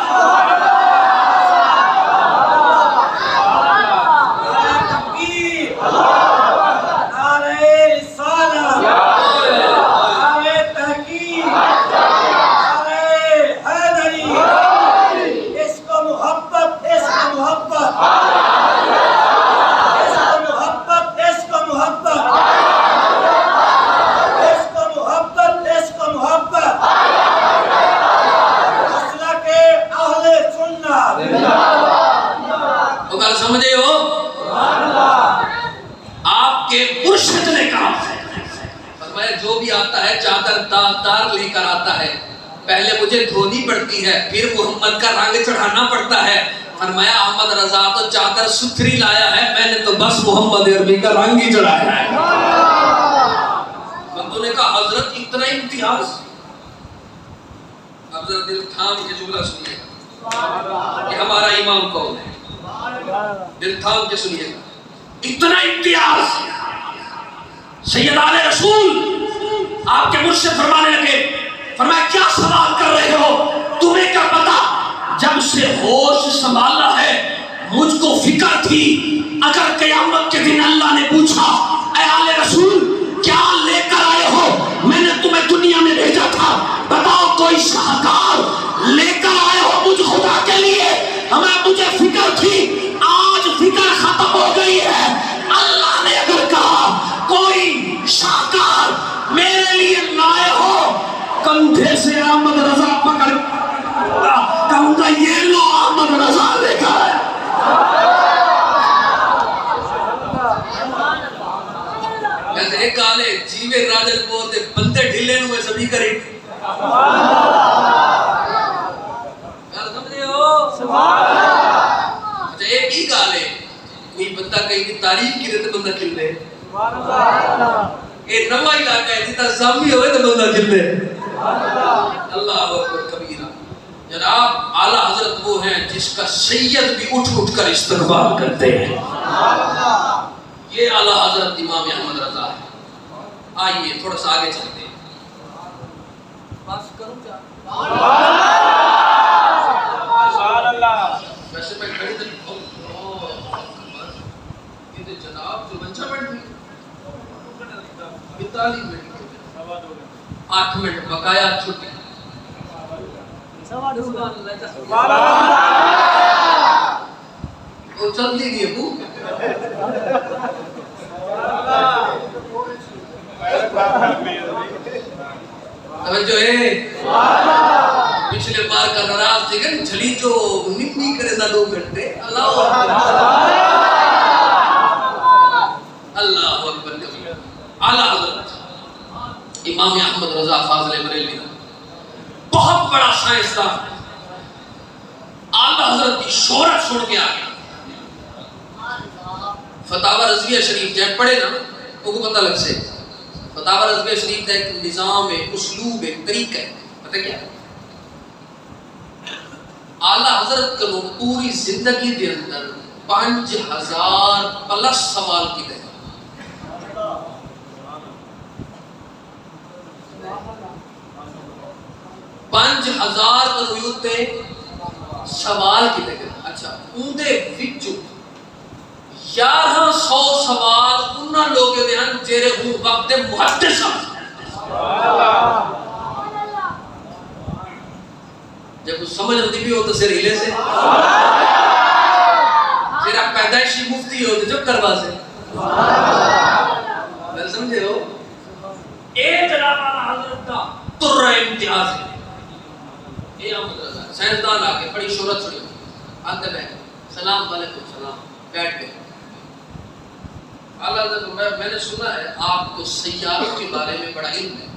سمجھے ہو آپ کے مرشد نے کہا فرمایا جو بھی آتا ہے چادر داغدار لے کر آتا ہے، پہلے مجھے دھونی پڑتی ہے، پھر محمد کا رنگ چڑھانا پڑتا ہے۔ فرمایا احمد رضا تو چادر ستھری لایا ہے، میں نے تو بس محمد عربی کا رنگ ہی چڑھایا ہے۔ بندوں نے کہا حضرت اتنا امتیاز؟ اب ذرا دل تھام کے جملہ سنیے کہ ہمارا امام کون ہے، دل تھام کے سنیے گا۔ اتنا امتیاز؟ سید آل رسول آپ کے مرشد فرمانے لگے، فرمایا کیا سوال کر رہے ہو، تمہیں کیا پتا؟ جب سے ہوش سنبھالا ہے مجھ کو فکر تھی اگر قیامت کے دن اللہ نے پوچھا اے آل رسول کیا لے کر آئے ہو، میں نے تمہیں دنیا میں بھیجا تھا، بتاؤ کوئی شاہکار لے کر آئے ہو مجھ خدا کے لیے؟ مجھے فکر تھی، آج فکر ختم ہو گئی ہے۔ اللہ نے اگر کہا کوئی شاہکار میرے لیے لائے ہو، کندھے سے احمد رضا پکڑ کہوں گا یہ لو احمد رضا لے کر آئے۔ ایک گالے جیوے راجل بولتے بندے ڈھلے نوے سبھی کریں ایک ہی گال ہے، کوئی بندہ کہیں کی تعریف کی رہتے بندہ کھل رہے، یہ نواں علاقہ ہے جتنا زامی ہوئے تو بندہ جلے اللہ اکبر کبیرہ جناب اعلیٰ حضرت وہ ہیں جس کا سید بھی اٹھ اٹھ کر استقبال کرتے ہیں یہ اعلیٰ حضرت امام احمد رضا ہے آئیے تھوڑا سا آگے چلتے ہیں بس کروں کیا ویسے میں کھڑی تھی یہ جناب جو بنچہ بیٹھ گئی 42 منٹ 8 منٹ بقایا چھٹی وہ چلتی نہیں ابو توجہ ہے پچھلے بار کا ناراض تھی کہ چھلی جو نکنی کرے نہ 2 گھنٹے اللہ اکبر کبیر اعلیٰ حضرت امام احمد رضا فاضل بریلوی بہت بڑا سائنسدان اعلیٰ حضرت کی شہرت سن کے آگیا فتاوی رضویہ شریف جب پڑھے نا وہ کو پتہ لگ سے فتاوی رضویہ شریف کا ایک نظام ہے اسلوب ہے طریقہ ہے پتہ کیا اعلیٰ حضرت کا لوگ پوری زندگی کے اندر 5000 پلس سوال کی دے 5000 رویوتے سوال کی دے اچھا اندے وچو 1100 سوال انہاں لوگے دے ہیں جیرے ہوں وقت محدث جب کچھ سمجھ ہوتی بھی ہو تو سر ہلے سے جیرا پیدائشی مفتی ہو تو جب کروا سے میں سمجھے ہو ایک جناب حضرت کا تر امتیاز ہے اے احمد رضا سائنسدان آگے بڑی شہرت چھڑی آتے بیٹھ سلام علیکم سلام بیٹھ گئے اعلیٰ میں نے سنا ہے آپ کو سیاروں کے بارے میں بڑا علم ہے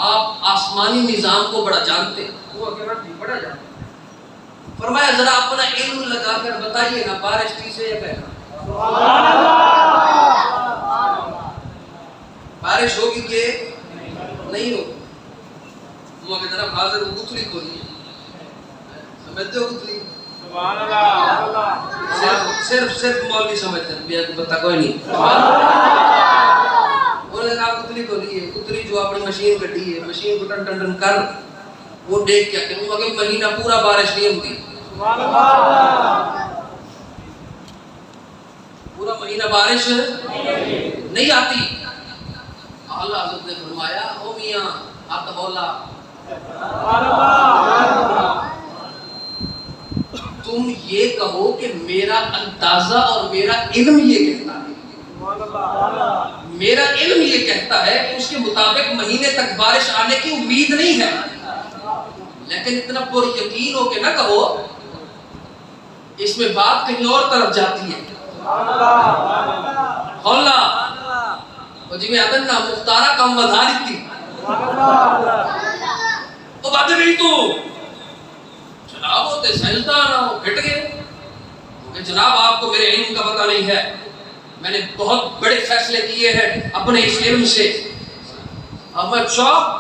آپ آسمانی نظام کو بڑا جانتے ہیں وہ اکیلا بڑا جانتے ہیں فرمایا ذرا اپنا علم لگا کر بتائیے نا بارش کیسے یا پہنا بارش ہوگی کہ نہیں ہوگی وہ کی طرف حاضر گتھلی کو نہیں سمجھتے ہو گتھلی صرف مولوی سمجھتے ہیں بیا کو پتہ کوئی نہیں بولے کہ آپ گتھلی کو نہیں ہے گتھلی جو اپنی مشین کٹی ہے مشین کو ٹن ٹن ٹن کر وہ دیکھ کیا کہ وہ اگر مہینہ پورا بارش نہیں ہوتی پورا مہینہ بارش نہیں آتی اعلیٰ حضرت نے فرمایا او میاں آپ مولا تم یہ کہو کہ میرا اندازہ اور میرا علم یہ کہتا ہے میرا علم یہ کہتا ہے کہ اس کے مطابق مہینے تک بارش آنے کی امید نہیں ہے لیکن اتنا پر یقین ہو کہ نہ کہو اس میں بات کہیں اور طرف جاتی ہے اللہ وہ جی میں آدم نا مختارہ کم وضا دیتی وہ باتیں نہیں تو جناب ہوتے سائنسدان ہو گھٹ گئے کہ جناب آپ کو میرے علم کا پتہ نہیں ہے میں نے بہت بڑے فیصلے کیے ہیں اپنے اس علم سے احمد شاہ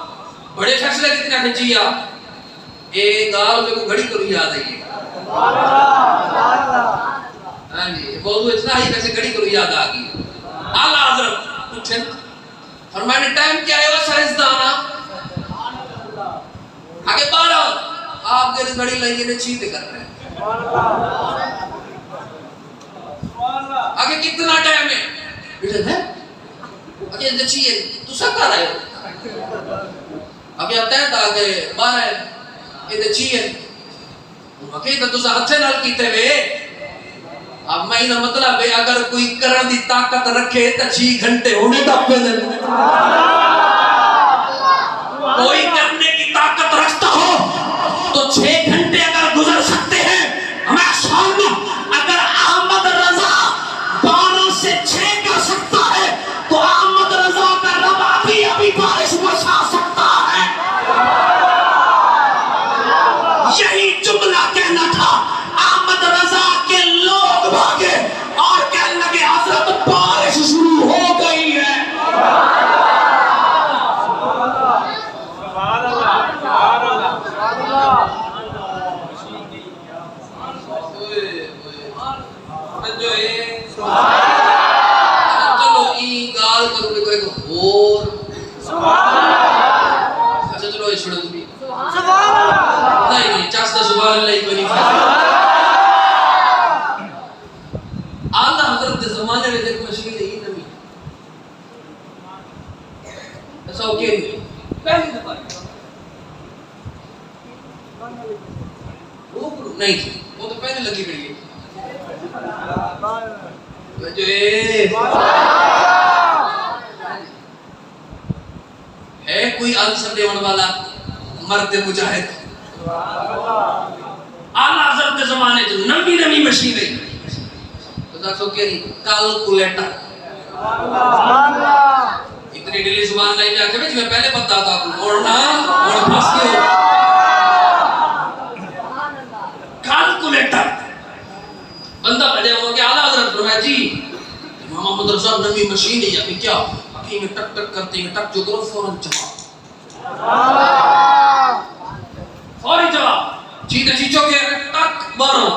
بڑے فیصلے کتنے ہیں جی آپ ایک گال میں کو گھڑی کو نہیں یاد ہے ہاں جی موضوع اتنا ہی ویسے گھڑی کو یاد آ گئی اعلیٰ حضرت پوچھیں فرمانے ٹائم کیا ہے وہ سائنسدانا آگے 12 آپ کے گھڑی لائیے نے چیتے کر رہے ہیں آگے کتنا ٹائم ہے بیٹھے ہیں آگے دچیے تو سب کر رہے ہو آگے آتا ہے تو آگے 12 ہے یہ دچیے آگے تو ہتھے نال کیتے ہوئے اب میں نہ مطلب ہے اگر کوئی کرن دی طاقت رکھے تو 6 گھنٹے ہونے تک پہ کوئی کرنے کی طاقت رکھتا ہو تو 6 گھنٹے اگر گزر سکتے ہیں میں سامنے اگر احمد رضا 12 سے 6 کر سکتا ہے تو احمد رضا کا ربا بھی ابھی بارش برسا سکتا ہے یہی جملہ کہنا تھا احمد رضا کے لوگ بھاگے اور کہنے لگے حضرت بارش شروع ہو گئی ہے چھڑک بھی نہیں چاہتا سبحان اللہ کوئی نہیں آلہ حضرت کے زمانے میں ایک مشین ہے یہ نبی ایسا ہو کہ پہلی دفعہ نہیں تھی وہ تو پہلے لگی پڑی ہے کوئی آنسر دیون والا مرد مجاہد آلہ حضرت کے زمانے جو نمی نمی مشین ہے تو دکھو کہ نہیں کیلکولیٹر اتنی ڈیلی زبان نہیں میں آکے میں پہلے بتاتا ہوں اور نہ اور پھنس کے ہو کیلکولیٹر بندہ بھجے ہو کہ آلہ حضرت فرمایا جی امام محمد رضا نمی مشین ہے یا پھر کیا باقی میں ٹک ٹک کرتے ہیں ٹک جو کرو فوراں جواب فوری جواب چیتے چیچو کے ٹک مارو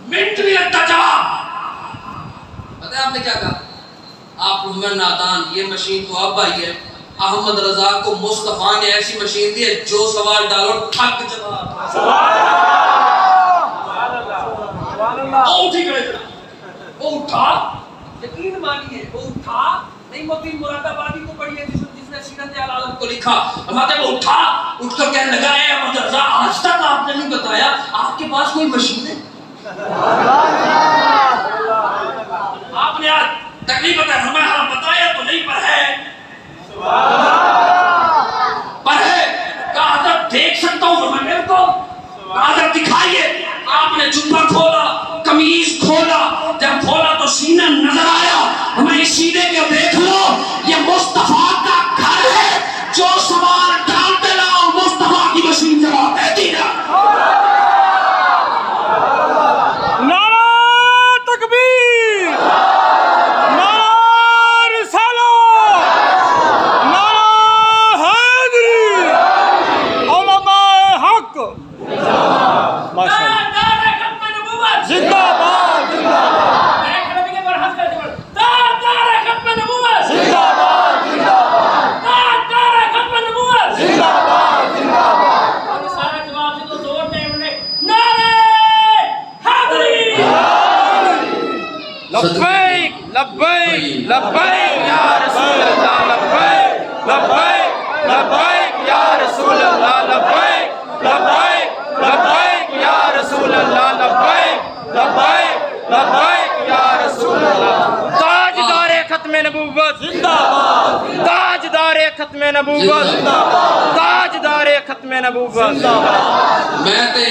منٹ بھی لگتا جواب پتہ ہے آپ نے کیا کہا آپ عمر نادان یہ مشین تو اب آئی ہے احمد رضا کو مصطفیٰ نے ایسی مشین دی ہے جو سوال ڈالو ٹھک جواب وہ اٹھا یقین مانیے وہ اٹھا نہیں موتی مراد آبادی کو پڑھی ہے جس نے سیرت اعلی عالم کو لکھا ہمارے وہ اٹھا اٹھ کر کہنے لگا اے احمد رضا آج تک آپ نے نہیں بتایا آپ کے پاس کوئی مشین ہے آپ نے آج تک نہیں بتایا ہمیں ہاں بتایا تو نہیں پر ہے کہا حضرت دیکھ سکتا ہوں میں میرے کو حضرت دکھائیے آپ نے جبہ کھولا قمیض کھولا جب کھولا تو سینہ نظر آیا ہمیں اس سینے کو دیکھ لو یہ مصطفیٰ کا گھر ہے جو سوال ڈالتے لاؤ مصطفیٰ کی مشین جواب دیتی نا لبیک لبیک لبیک یا رسول اللہ لبیک لبیک لبیک یا رسول اللہ لبیک لبیک لبیک یا رسول اللہ لبیک لبیک لبیک یا رسول اللہ تاجدار ختم نبوت زندہ باد تاجدار ختم نبوت زندہ باد تاجدار ختم نبوت زندہ باد میں تے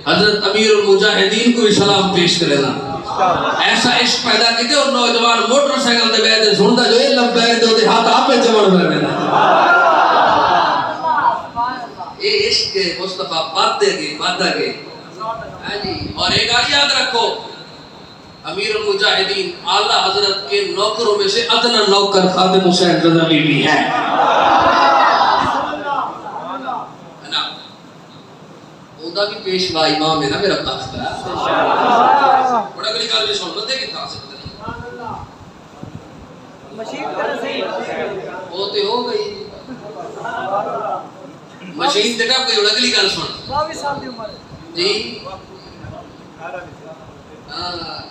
حضرت امیر المجاہدین کو بھی سلام پیش کرے گا ایسا عشق پیدا کیتے اور نوجوان موٹر سائیکل دے بیٹھے سنتا جو یہ لبیک دے ہوتے ہاتھ آپ پہ چمڑ میں رہنا یہ عشق مصطفیٰ پاتے گئے اور ایک آگے یاد رکھو امیر المجاہدین اعلیٰ حضرت کے نوکروں میں سے ادنا نوکر خادم حسین رضا بھی ہے خدا بھی پیشوا امام ہے نا میرا تخت ہے بڑا گلی کال بھی سن بندے کی تھا سکتے نہیں مشین کرے صحیح ہوتے ہو گئی مشین دیکھا کوئی بڑا گلی کال سن 22 سال دی عمر جی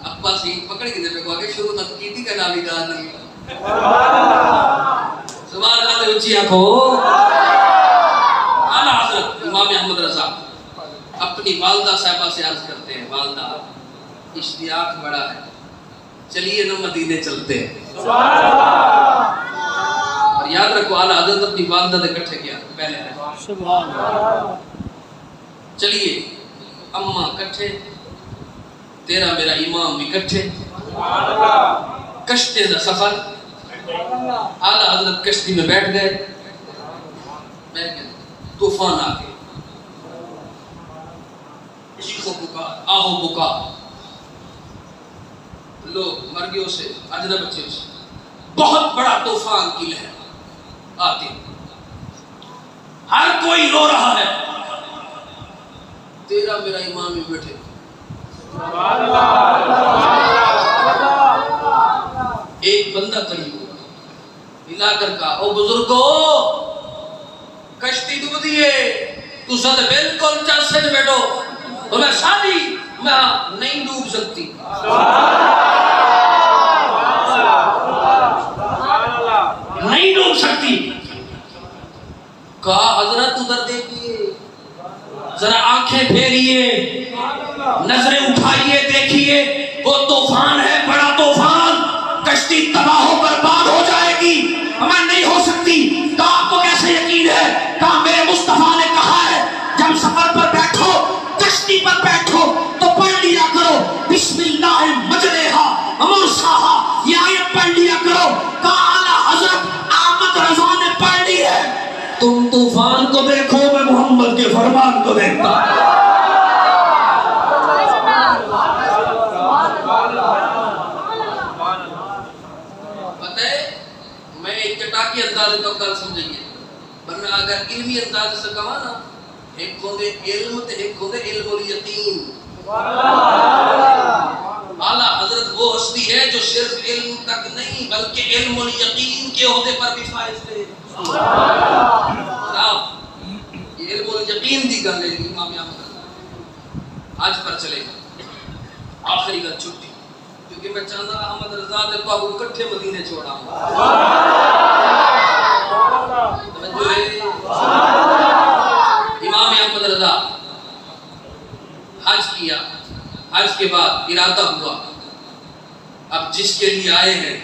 ابا سی پکڑ کے دے پہ کو آگے شروع تک کی تھی کہ نالی گاہ نہیں سبحان اللہ دے اچھی آنکھو اعلیٰ حضرت امام احمد رضا اپنی والدہ صاحبہ سے عرض کرتے ہیں والدہ اشتیاق بڑا ہے چلیے نہ مدینے چلتے ہیں اور یاد رکھو اعلیٰ حضرت اپنی والدہ دے کٹھے کیا پہلے ہے چلیے اماں کٹھے تیرا میرا امام بھی کٹھے کشتے دا سفر اعلیٰ حضرت کشتی میں بیٹھ گئے طوفان آ گئے چیخو بکا آہو بکا لوگ مرگیوں سے اجنہ بچے سے بہت بڑا طوفان کی لہر آتی ہر کوئی رو رہا ہے تیرا میرا امام ہی بیٹھے ایک بندہ قریب ہوا ہلا کر کہا او بزرگو کشتی ڈوب دیے تو سد بالکل چل سج بیٹھو تو میں شادی میں نہیں ڈوب سکتی نہیں ڈوب سکتی. کہا حضرت ادھر دیکھیے ذرا آنکھیں پھیریے نظریں اٹھائیے دیکھیے وہ طوفان ہے بڑا طوفان کشتی تباہ و برباد ہو جائے گی میں نہیں ہو سکتی. کہا آپ کو کیسے یقین ہے؟ کہا میرے مصطفیٰ نے کہا ہے جب سفر پر بیٹھو کشتی پر بیٹھو تو پڑھ لیا کرو بسم اللہ مجریہا ومرساہا یہ آیت پڑھ لیا کرو. کہا اعلیٰ حضرت احمد رضا نے پڑھ لی ہے. تم طوفان کو دیکھو میں محمد کے فرمان کو دیکھتا. پتہ ہے میں ایک چٹاکی انداز تو کل سمجھئیے ورنہ اگر علمی انداز سے کہا نا ایک ہوندے علم تے ایک ہوندے علم الیقین. اعلیٰ حضرت وہ ہستی ہے جو صرف علم تک نہیں بلکہ علم الیقین کے عہدے پر بھی فائز تھے. یہ علم الیقین دی گل ہے امام احمد آج پر چلے گا آخری گل چھٹی کیونکہ میں چاہتا احمد رضا دے کو ابو کٹھے مدینے چھوڑا ہوں. امام احمد رضا حج کیا حج کے بعد ارادہ ہوا اب جس کے لیے آئے ہیں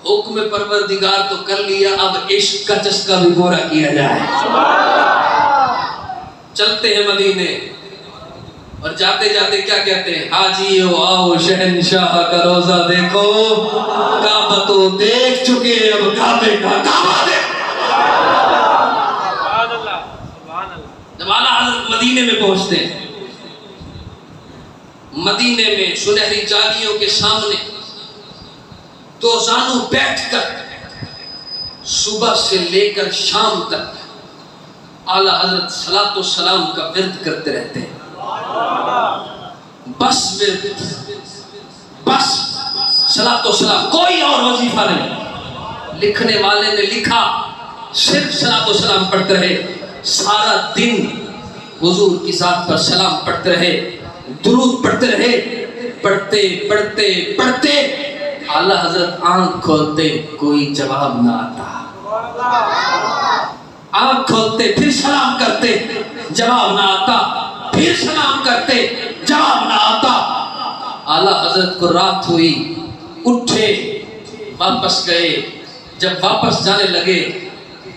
حکم پروردگار تو کر لیا اب عشق کا چسکا بھی گورا کیا جائے. چلتے ہیں مدینے اور جاتے جاتے کیا کہتے ہیں حاجیو آؤ شہنشاہ کا روزہ دیکھو کعبہ تو دیکھ چکے اب کعبے کا کعبہ دیکھ. جب اعلیٰ حضرت مدینے میں پہنچتے ہیں مدینے میں سنہری جالیوں کے سامنے دو زانو بیٹھ کر صبح سے لے کر شام تک اعلیٰ حضرت صلاۃ و سلام کا ورد کرتے رہتے ہیں. بس ورد بس صلاۃ و سلام کوئی اور وظیفہ نہیں. لکھنے والے نے لکھا صرف صلاۃ و سلام پڑھتے رہے سارا دن حضور کی ذات پر سلام پڑھتے رہے درود پڑھتے رہے پڑھتے پڑھتے پڑھتے اعلیٰ حضرت آنکھ کھولتے کوئی جواب نہ آتا. آنکھ کھولتے پھر سلام کرتے جواب نہ آتا پھر سلام کرتے جواب نہ آتا. اعلیٰ حضرت کو رات ہوئی اٹھے واپس گئے جب واپس جانے لگے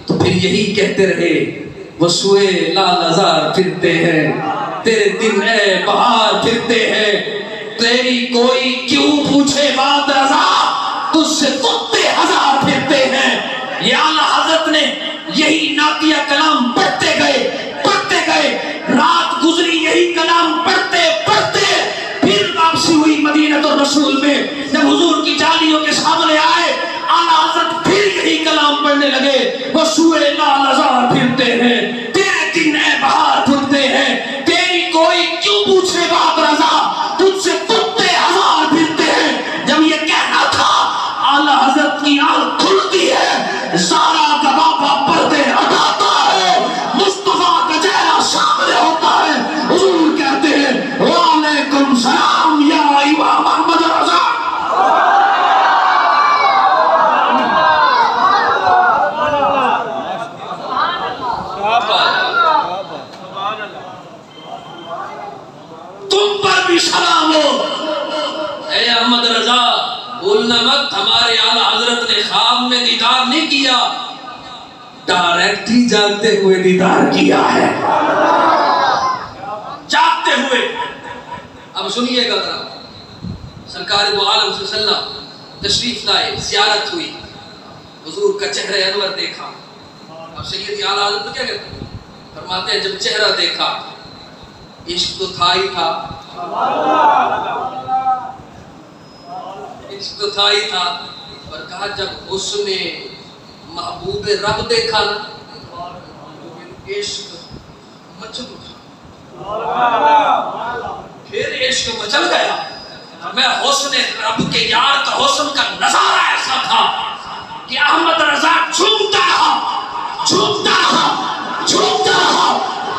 تو پھر یہی کہتے رہے وہ سوئے لال ہزار پھرتے ہیں تیرے دن اے بہار پھرتے ہیں تیری کوئی کیوں پوچھے بات رضا تجھ سے کتے ہزار پھرتے ہیں. یہ اعلیٰ حضرت نے یہی نعتیہ کلام پڑھتے گئے رات گزری یہی کلام پڑھتے پڑھتے پھر واپسی ہوئی مدینہ الرسول میں جب حضور کی جالیوں کے سامنے آئے اعلیٰ حضرت پھر یہی کلام پڑھنے لگے وہ سوئے لال ہزار پھرتے ہیں تیرے دن اے بہار پھرتے ہیں تیری کوئی کیوں پوچھے بات رضا تجھ سے کتے ہزار پھرتے ہیں. جب یہ کہنا تھا اعلیٰ حضرت کی آنکھ کھلتی ہے زارا کا بابا پردے ہٹاتا ہے مصطفیٰ کا چہرہ سامنے ہوتا ہے حضور کہتے ہیں وعلیکم سلام یا امام احمد رضا. تم پر بھی سلام ہو اے احمد رضا بولنا مت ہمارے اعلیٰ حضرت نے خواب میں دیدار نہیں کیا ڈائریکٹ ہی جاگتے ہوئے دیدار کیا ہے جاگتے ہوئے. اب سنیے گا ذرا سرکار دو عالم صلی اللہ علیہ وسلم تشریف لائے زیارت ہوئی حضور کا چہرہ انور دیکھا. اب سیدی اعلیٰ حضرت کیا کہتے ہیں فرماتے ہیں جب چہرہ دیکھا عشق تو تھا ہی تھا عشق تو تھا ہی تھا اور کہا جب اس نے محبوب رب دیکھا نا عشق مچل اٹھا پھر عشق مچل گیا میں حسن رب کے یار کا حسن کا نظارہ ایسا تھا کہ احمد رضا جھومتا رہا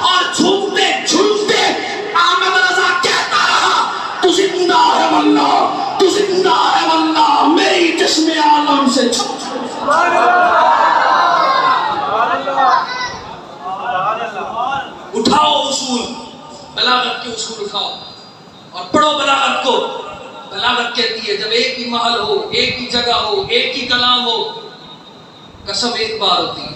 اور جھومتے جھومتے احمد رضا کہتا رہا تو زندہ ہے واللہ، تو زندہ ہے واللہ، میری جسم عالم سے چھپ اٹھاؤ اصول، بلاغت کے اصول اٹھاؤ اور پڑھو بلاغت کو۔ بلاغت کہتی ہے جب ایک ہی محل ہو، ایک ہی جگہ ہو، ایک ہی کلام ہو، قسم ایک بار ہوتی ہے۔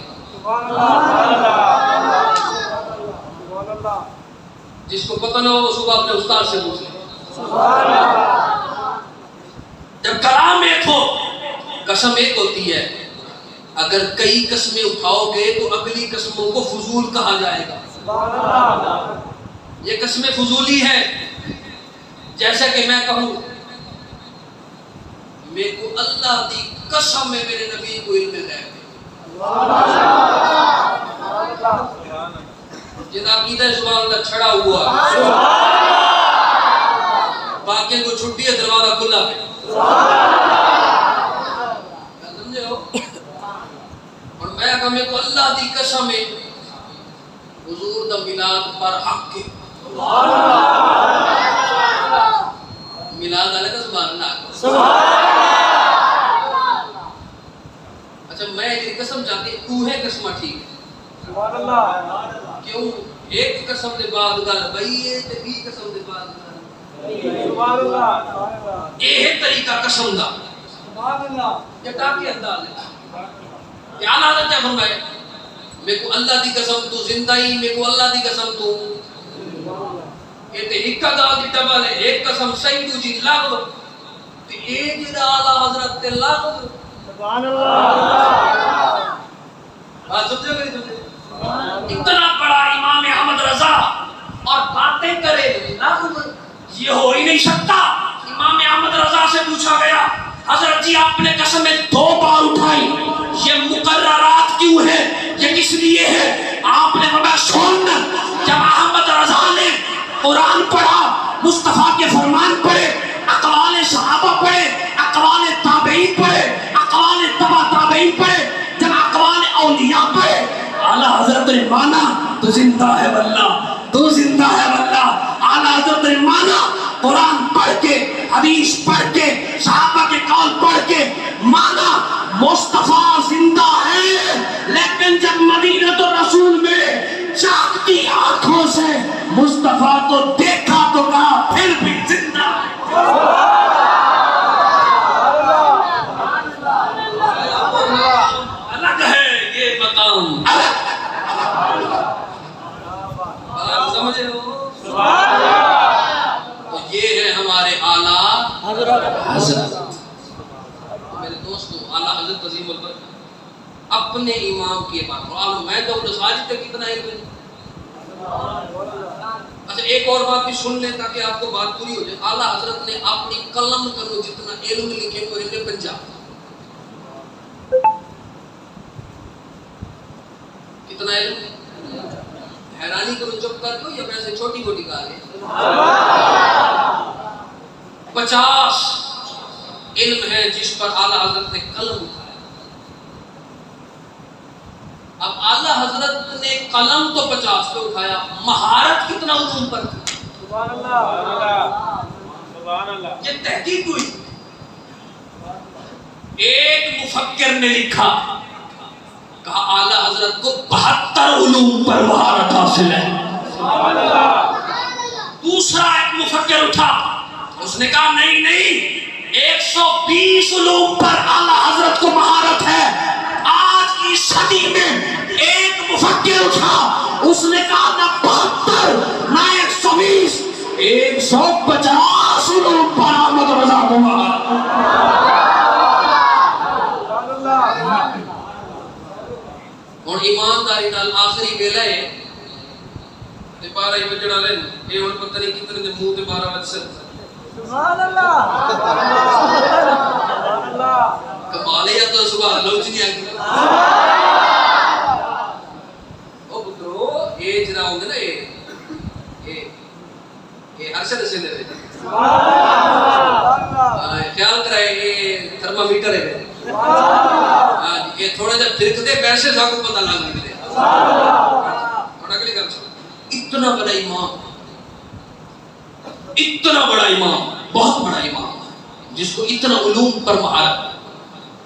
جس کو پتہ نہ ہو وہ صبح اپنے استاد سے پوچھ لے۔ جب کلام ایک ہو قسم ایک ہوتی ہے۔ اگر کئی قسمیں اٹھاؤ گے تو اگلی قسموں کو فضول کہا جائے گا۔ یہ قسمیں فضولی ہیں، جیسے کہ میں کہوں میرے کو اللہ دی قسم ہے میرے نبی کو علم غیب ہے۔ جن عقیدہ سبحان اللہ چھڑا ہوا باقی کو چھٹی ہے، دروازہ کھلا ہے، سمجھے ہو؟ اور میں کہا میرے کو اللہ دی قسم ہے حضور دا میلاد پر حق ہے۔ میلاد والے کا سبحان اللہ۔ اچھا میں یہ قسم چاہتی تو ہے قسمہ ٹھیک ہے، کیوں ایک قسم دے بعد گل بئی ہے تے بھی قسم دے بعد گل یہ ہے طریقہ قسم دا۔ یہ ٹاکی انداز ہے کہ اعلیٰ حضرت نے فرمایا میرے کو اللہ دی قسم تو زندہ ہی، میرے کو اللہ دی قسم تو یہ تے ہکا دا دی ٹبل ہے، ایک قسم صحیح دوجی لاغو تے اے جڑا اعلیٰ حضرت تے لاغو سبحان اللہ۔ بات سمجھے گا نہیں سمجھے؟ اتنا بڑا امام احمد رضا اور باتیں کرے لاغو یہ ہو ہی نہیں سکتا۔ امام احمد رضا سے پوچھا گیا حضرت جی آپ نے قسمیں 2 بار اٹھائی، یہ مقررات کیوں ہے، یہ کس لیے ہے؟ آپ نے فرمایا سن، جب احمد رضا نے قرآن پڑھا، مصطفیٰ کے فرمان پڑھے، اقوال صحابہ پڑھے، اقوال تابعین پڑھے، اقوال تبع تابعین پڑھے، جب اقوال اولیاء پڑھے، اعلیٰ حضرت نے مانا تو زندہ ہے واللہ، تو زندہ ہے واللہ۔ اعلیٰ حضرت نے مانا، قرآن پڑھ کے، حدیث پڑھ کے، صحابہ کے قول پڑھ کے مانا مصطفیٰ زندہ ہے۔ لیکن جب مدینہ الرسول میں چاکتی آنکھوں سے مصطفیٰ کو دیکھا تو کہا پھر بھی زندہ ہے۔ الگ ہے یہ مقام، سمجھے ہو؟ تو یہ ہے ہمارے اعلیٰ حضرت۔ میرے دوستو اعلیٰ حضرت عظیم البرکت اپنے امام کی بات اور میں تو رسالت تک کتنا علم ہے۔ اچھا ایک اور بات بھی سن لیں تاکہ آپ کو بات پوری ہو جائے۔ اعلیٰ حضرت نے اپنی قلم کرو جتنا علم لکھے وہ علم پنجاب کتنا علم، حیرانی کرو چپ کر دو یا ویسے چھوٹی موٹی گال ہے؟ 50 علم ہے جس پر اعلیٰ حضرت نے قلم اٹھایا۔ اب اعلیٰ حضرت نے قلم تو 50 پہ اٹھایا، مہارت کتنا علوم پر تھی؟ سبحان اللہ، سبحان اللہ۔ یہ تحقیق ہوئی، ایک مفکر نے لکھا، کہا اعلیٰ حضرت کو 72 علوم پر مہارت حاصل ہے۔ سبحان اللہ۔ دوسرا ایک مفکر اٹھا، اس نے کہا نہیں 120 علوم پر اعلیٰ حضرت کو مہارت ہے۔ آج کی صدی میں ایک مفکر اٹھا، اس نے کہا نہ 72 نہ 120 150 علوم پر احمد رضا کو مہارت۔ اور ایمانداری نال آخری ویلا ہے تے 12 بجے ڈالن اے ہن پتہ نہیں کتنے دے منہ تے 12 بج سکتا۔ سبحان اللہ، سبحان اللہ۔ کمال ہے تو سبحان اللہ نہیں آ گئی۔ او پترو اے جڑا ہوندا نا اے ہر شے دے سبحان اللہ، لگ رہا ہے یہ تھرمامیٹر ہے یہ تھوڑا جب پھرکتے پیسے سب کو پتہ لگ رہے تھوڑا کے لیے اتنا بڑا امام، اتنا بڑا امام، بہت بڑا امام جس کو اتنا علوم پر مہارت،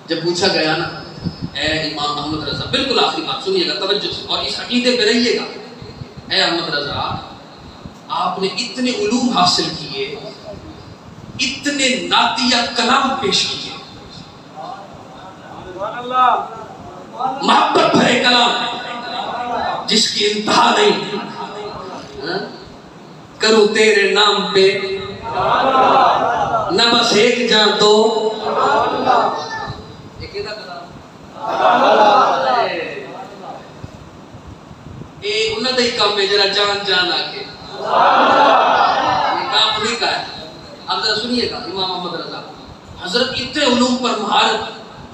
جب پوچھا گیا نا اے امام احمد رضا، بالکل آخری بات سنیے گا توجہ سے اور اس عقیدے پہ رہیے گا، اے احمد رضا آپ نے اتنے علوم حاصل کیے، اتنے نعتیہ کلام پیش کیے، محبت بھرے کلام جس کی انتہا نہیں، کروں تیرے نام پہ نہ بس ایک جان دو، انہوں نے کام میں جرا جان جان آکے یہ کام نہیں کہا ہے۔ آپ ذرا سنیے گا امام احمد رضا حضرت اتنے علوم پر مہارت،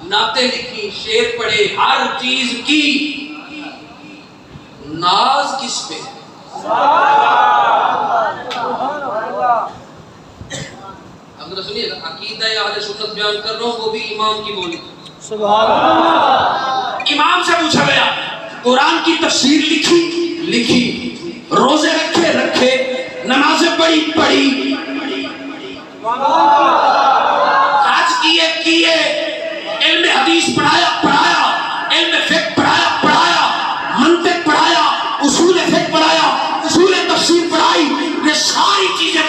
نعتیں لکھی، شعر پڑھے، ہر چیز کی، ناز کس پہ ہے؟ اب ذرا سنیے گا عقیدہ اہل سنت بیان کر رہا ہوں، وہ بھی امام کی بولی۔ سبحان اللہ۔ امام سے پوچھا گیا قرآن کی تفسیر لکھی، روزے رکھے، نمازیں پڑھی، حج کیے، علم حدیث پڑھایا، علم فقہ پڑھایا، منطق پڑھایا، اصول فقہ پڑھایا، اصول تفسیر پڑھائی، یہ ساری چیزیں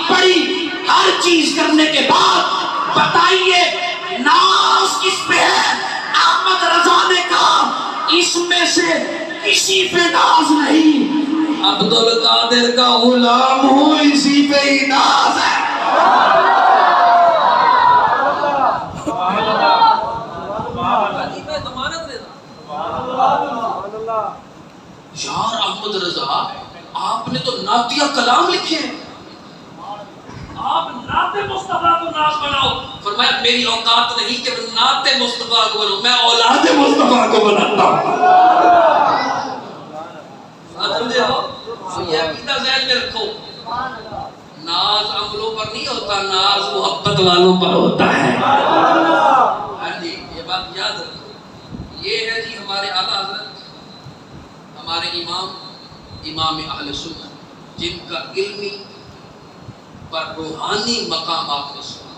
پڑھی، ہر چیز کرنے کے بعد بتائیے ناز کس پہ ہے؟ احمد رضا نے کہا اس میں سے کسی پہ ناز نہیں، عبد القادر کا غلام ہوں، اسی پہ ہی ناز ہے۔ یار احمد رضا آپ نے تو نعتیہ کلام لکھے ہیں، آپ نعت مصطفیٰ کو ناز بناؤ، فرمایا میری اوقات نہیں کہ میں نعت مصطفیٰ کو بناؤں، میں اولاد مصطفیٰ کو بناتا ہوں۔ سمجھے ہو؟ یہ عقیدہ ذہن میں رکھو، ناز عملوں پر نہیں ہوتا، ناز محبت والوں پر ہوتا ہے۔ ہاں جی یہ بات یاد رکھو۔ یہ ہے جی ہمارے اعلیٰ حضرت، ہمارے امام اہل سنت، جن کا علمی پر روحانی مقام آپ نے سنا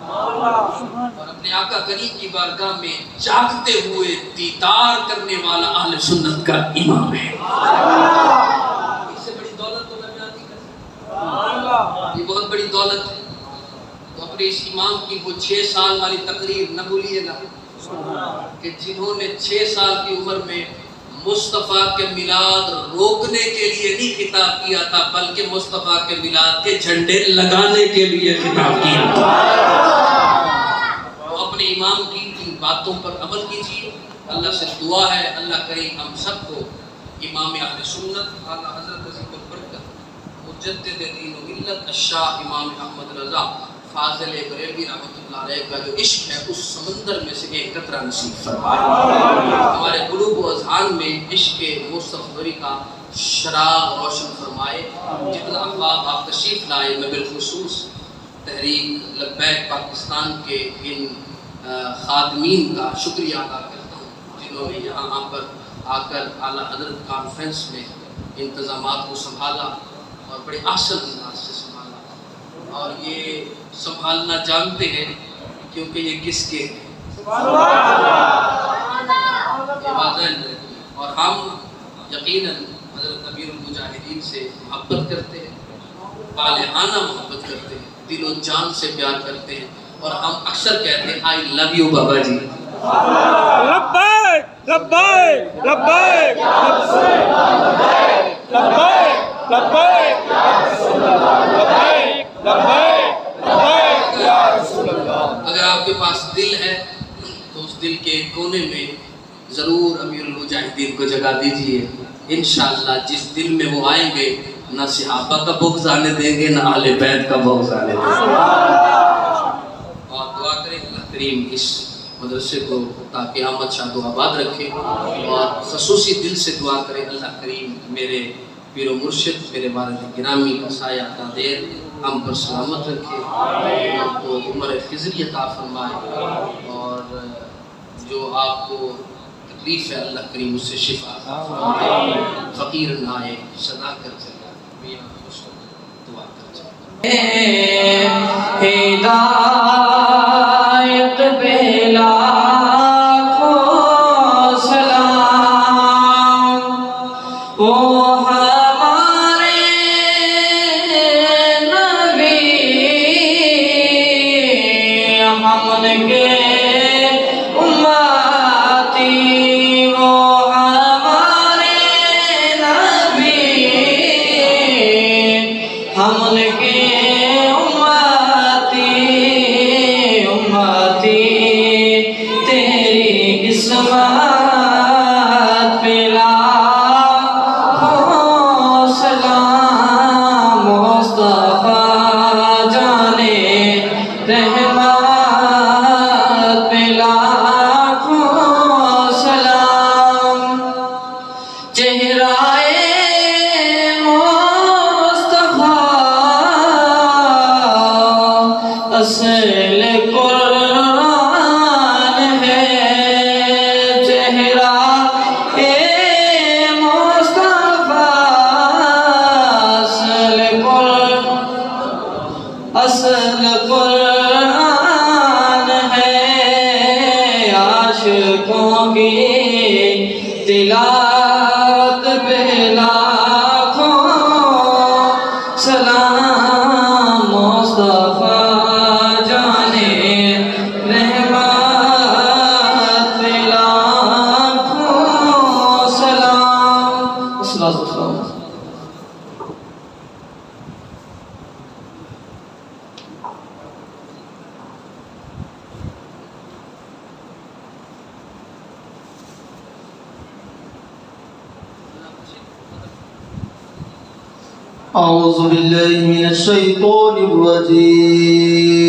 اور اپنے آقا کریم کی بارگاہ میں جاگتے ہوئے دیدار کرنے والا اہل سنت کا امام ہے۔ اس سے بڑی دولت تو میں بیان نہیں کر سکتا، یہ بہت بڑی دولت ہے۔ تو اپنے اس امام کی وہ 6 سال والی تقریر نہ بھولیے گا کہ جنہوں نے 6 سال کی عمر میں مصطفیٰ کے میلاد روکنے کے لیے نہیں خطاب کیا تھا، بلکہ مصطفیٰ کے میلاد کے جھنڈے لگانے کے لیے خطاب کیا تھا۔ تو اپنے امام کی ان باتوں پر عمل کیجیے، اللہ سے دعا ہے اللہ کریم ہم سب کو امام اہل سنت اعلیٰ حضرت عظیم البرکت مجدد دین و ملت الشاہ امام احمد رضا فاضل بریلوی رحمۃ اللہ علیہ کا جو عشق ہے اس سمندر میں سے ایک قطرہ نصیب فرمائے، ہمارے قلوب و اذہان میں عشق مصطفی کا شراغ روشن فرمائے۔ جتنا احباب آپ تشریف لائے، میں بالخصوص تحریک لبیک پاکستان کے ان خادمین کا شکریہ ادا کرتا ہوں جنہوں نے یہاں پر آ کر اعلیٰ حضرت کانفرنس میں انتظامات کو سنبھالا اور بڑے احسن انداز سے سنبھالا، اور یہ سنبھالنا جانتے ہیں کیونکہ یہ کس کے ہیں، اور ہم یقیناً حضرت امیر المجاہدین سے محبت کرتے ہیں، بالغانہ محبت کرتے ہیں، دل و جان سے پیار کرتے ہیں، اور ہم اکثر کہتے ہیں آئی لو یو بابا جی۔ لبیک لبیک لبیک لبیک لبیک یا رسول اللہ۔ اگر آپ کے پاس دل ہے تو اس دل کے کونے میں ضرور امیر المجاہدین کو جگہ دیجئے، انشاءاللہ جس دل میں وہ آئیں گے نہ صحابہ کا بغض آنے دیں گے نہ اہل بیت کا بغض آنے دیں گے۔ اور دعا کریں اللہ کریم اس مدرسے کو تا قیامت شاد و آباد رکھے، اور خصوصی دل سے دعا کریں اللہ کریم میرے پیر و مرشد میرے والد گرامی کا سایہ عطا دے، ہم پر سلامت رکھے، ان کو عمر خضری عطا فرمائے، اور جو آپ کو تکلیف ہے اللہ کریم اس سے شفا فرمائے، فقیر نہ آئے صدا کر چلے، میاں خوش ہو دعا کر چلے۔ ہدایت پہ لاکھوں سلام، وہ ہمارے نبی، ہم ان کے امتی، وہ ہمارے نبی، ہم ان کے اصل قرآن ہے، چہرہ مصطفیٰ اصل قرآن ہے، عاشقوں کی تلاوت پہ لاکھوں سلام، مصطفیٰ أعوذ بالله من الشيطان الرجيم.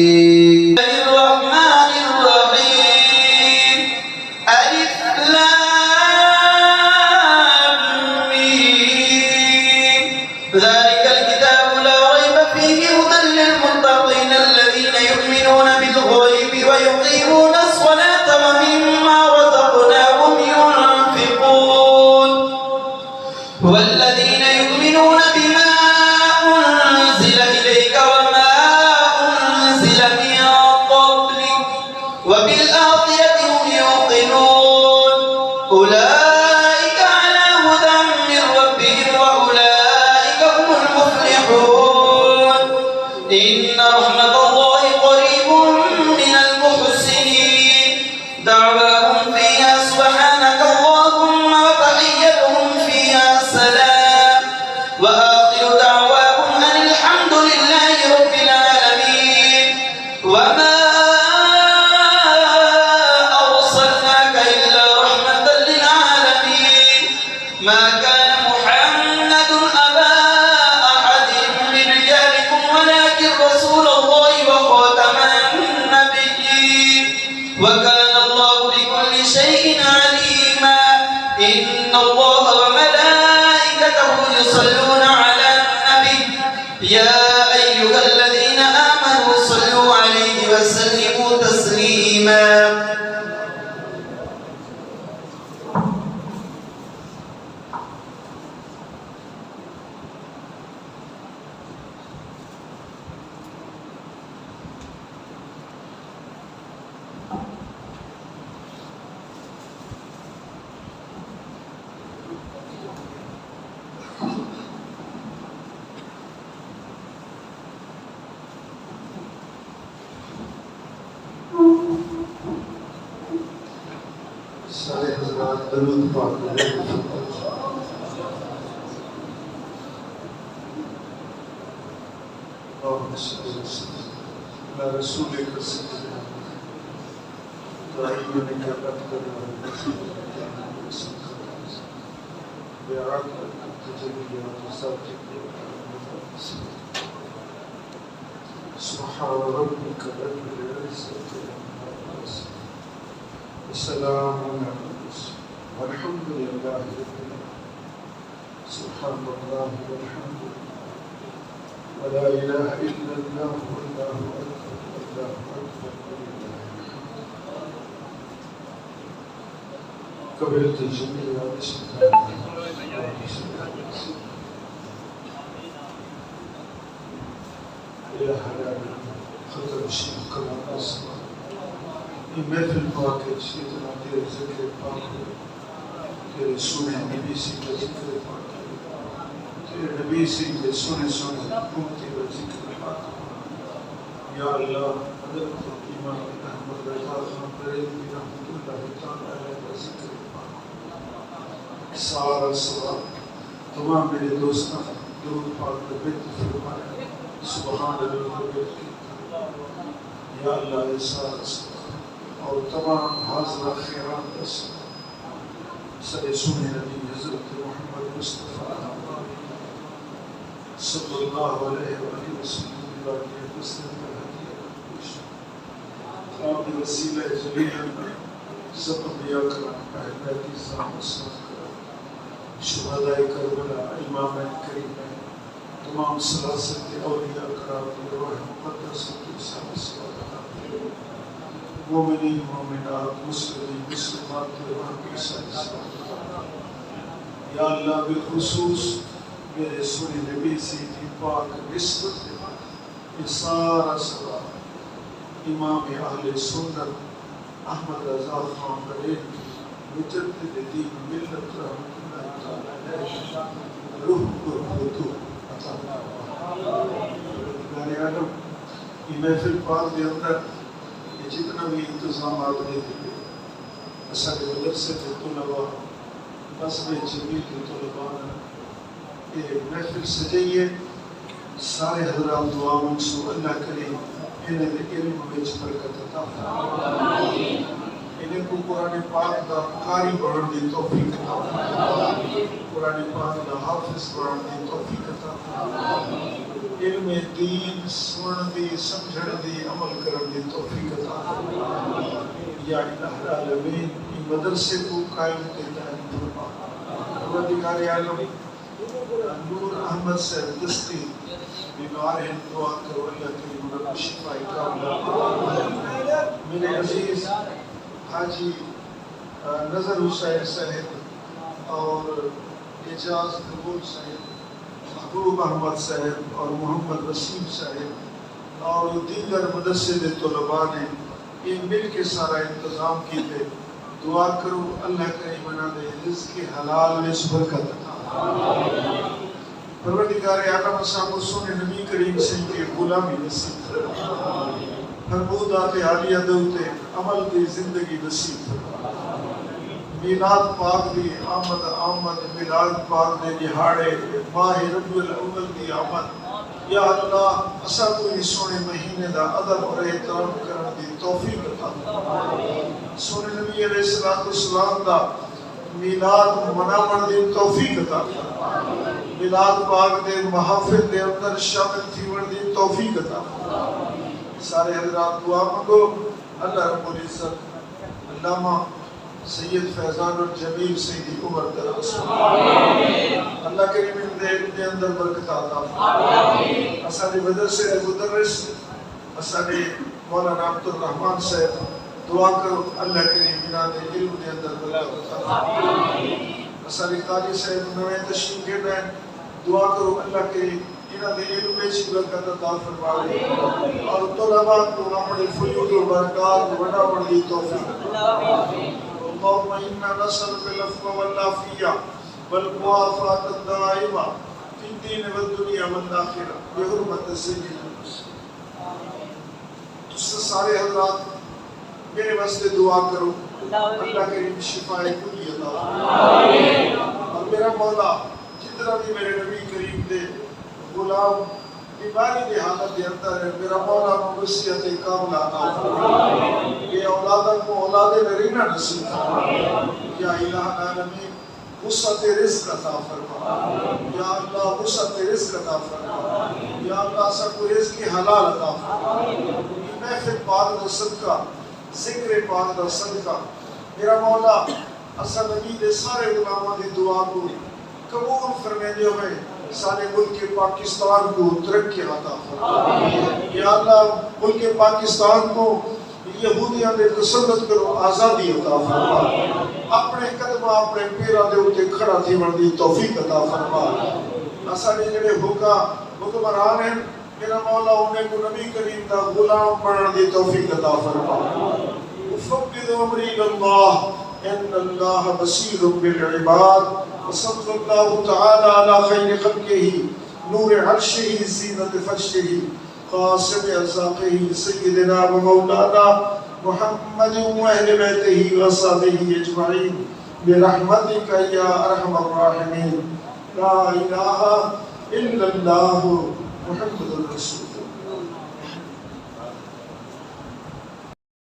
الرحمن الرحيم. ألف لام ميم. ذلك الكتاب لا ريب فيه هدى للمتقين الذين يؤمنون بالغيب ويقيمون الصلاة ومما رزقناهم ينفقون والذين يؤمنون بما وبالآخرة هم يوقنون أولئك على هدى من ربهم وأولئك هم المفلحون إن رحمة الله قريب من المحسنين دعواهم فيها سبحانك اللهم وتحيتهم فيها سلام وآخر دعواهم أن الحمد لله رب العالمين وما ما كان محمد أبا أحد من رجالكم ولكن رسول الله وخاتم النبيين وكان الله بكل شيء عليما إن الله وملائكته يصلون على النبي يا أيها الذين آمنوا صلوا عليه وسلموا تسليما. سارے حضرات درود پاک اللہ رسول سبحان ربك رب العزة عما يصفون السلام عليكم والحمد لله رب العالمين. سبحان الله والحمد لله ولا إله إلا الله والله أكبر الله أكبر ولله الحمد. قبلت الجميع بسم الله. إلى حلال خطر الشيخ كما قصر محفل پاک ہے سیدنا تیرے ذکر پاک ہے، تیرے سنے نبی سے کا ذکر پاک ہے، تیرے نبی سے کے سنے امتی کا ذکر پاک ہے. یا اللہ حضرت امام احمد رضا خان بریلوی رحمۃ اللہ تعالی علیہ کا ذکر پاک ہے. سارا ثواب تمام میرے دوستان درود پاک کا بیت فرمایا. سبحان اللہ یا اللہ یہ سارا ثواب اور تمام حاضرہ خیرات دس سر سنے نبی حضرت محمد مصطفیٰ صلی اللہ علیہ وآلہ وسلم کی تسلیم کا ہدیہ آپ کی وسیلہ جلیہ سب انبیاء کرام اہل بیت اسلام اسلام کرام شہداء کربلا امام کریم تمام سلاسل اولیاء کرام کی روح مقدس کی سب صلوات مومنین مومنات مسلمین مسلمات کے روح کی سب صلوات. یا اللہ بالخصوص میرے سنی نبی سیدھی پاک نسبت یہ سارا ثواب امام اہل سنت احمد رضا خان بریلوی کی مجدد دین ملت رحمۃ اللہ تعالی علیہ روح کو فتوح عطا فرمائے. عالم یہ محفل پاک کے اندر یہ جتنا بھی انتظامات دیتے ہیں اساڑے مدرسے کے طلباء نصب جمیل کے طلباء یہ محفل سجائیے سارے حضرات دعا منسو اللہ کریم انہیں علم وچ برکت عطا فرمائے. انہیں کو قرآن پاک دا قاری بڑھن دی توفیق عطا فرمائے. قرآن پاک دا حافظ بڑھن دی توفیق عطا فرمائے. علم دین سنن دی سمجھن دی عمل کرن دی توفیق عطا فرمائے. یا الہ العالمین یہ مدرسے کو قائم تے دائم فرمائے. پروردگار عالم نور احمد سے دستی بیمار ہیں دعا کرو اللہ کریم انہیں کو شفا کاملہ. میرے عزیز حاجی نظر حسین صاحب اور اعجاز قبول صاحب محبوب احمد صاحب اور محمد وسیم صاحب اور دیگر مدرسے دے طلباء نے یہ مل کے سارا انتظام کی تھے. دعا کرو اللہ کریم انہیں دے رزق حلال میں برکت عطا. پروردگار عالم اسامو سنے نبی کریم سے کے غلامی نصیب فرمائے. فرمودات عالیہ دوتے عمل دی زندگی نصیب فرمائے. میلاد پاک دی آمد میلاد پاک دے دہاڑے ماہ ربیع الاول دی آمد. یا اللہ اسامو یہ سونے مہینے دا ادب اور احترام کرن دی توفیق عطا فرمائے. سونے نبی علیہ السلام دا میلاد مناون دی توفیق عطا فرمائے. میلاد پاک دے محافل دے اندر شامل تھیون دی توفیق عطا فرمائے. سارے حضرات دعا مانگو اللہ رب العزت علامہ سید فیضان الجمیل سیدی عمر دراز اللہ کریم ان دے اندر برکت عطا فرمائے. اساڑے مدرسے دے مدرس اساڑے مولانا عبد الرحمن صاحب دعا کرو اللہ کریم ان دے علم دے اندر برکت عطا فرمائے. اساڑے قاضی صاحب نویں تشریف لے رہے ہیں دعا کرو اللہ کریم انہاں دے علم میں برکت عطا فرمائے اور طلباء کو اپنے فیوض و برکات بڑا بڑی توفیق. اللهم انا نسألك العفو والعافية والمعافاة الدائمة في الدين والدنيا والآخرة بحرمة سيدنا تس سارے حضرات میرے واسطے دعا کرو اللہ کریم شفاء کلی عطا فرمائے. اور میرا مولا جتنا بھی میرے نبی کریم دے غلام بیماری دے حالت دے اندر ہے میرا مولا کو وصیت کاملہ عطا فرمائے. یہ اولادن کو اولاد نرینہ نصیب فرمائے. یا الہ العالمین وسعت رزق عطا فرمائے. یا اللہ وسعت رزق عطا فرمائے. یا اللہ سب کو رزق حلال عطا فرمائے. محفل پاک دا صدقہ ذکر پاک دا صدقہ میرا مولا اسا نبی دے سارے غلاماں دی دعا کو قبول فرمائے ہوئے سارے ملک پاکستان کو ترقی عطا فرما یا اللہ ملک پاکستان کو یہودیاں دے تسلط کرو آزادی عطا فرما اپنے قدمہ اپنے پیرا دے اتے کھڑا تھی مردی توفیق عطا فرما سارے جڑے حکمران ہیں میرا مولا انہیں کو نبی کریم دا غلام بننے دی توفیق عطا فرما فقد امری اللہ ان اللہ بصیر بالعباد وصلی اللہ تعالی علی خیر خلقہ نور عرشہ زینت فرشہ قاسم ارزاقہ سیدنا و مولانا محمد و اہل بیتہ و صحبہ اجمعین برحمتک یا ارحم الراحمین لا الہ الا اللہ محمد الرسول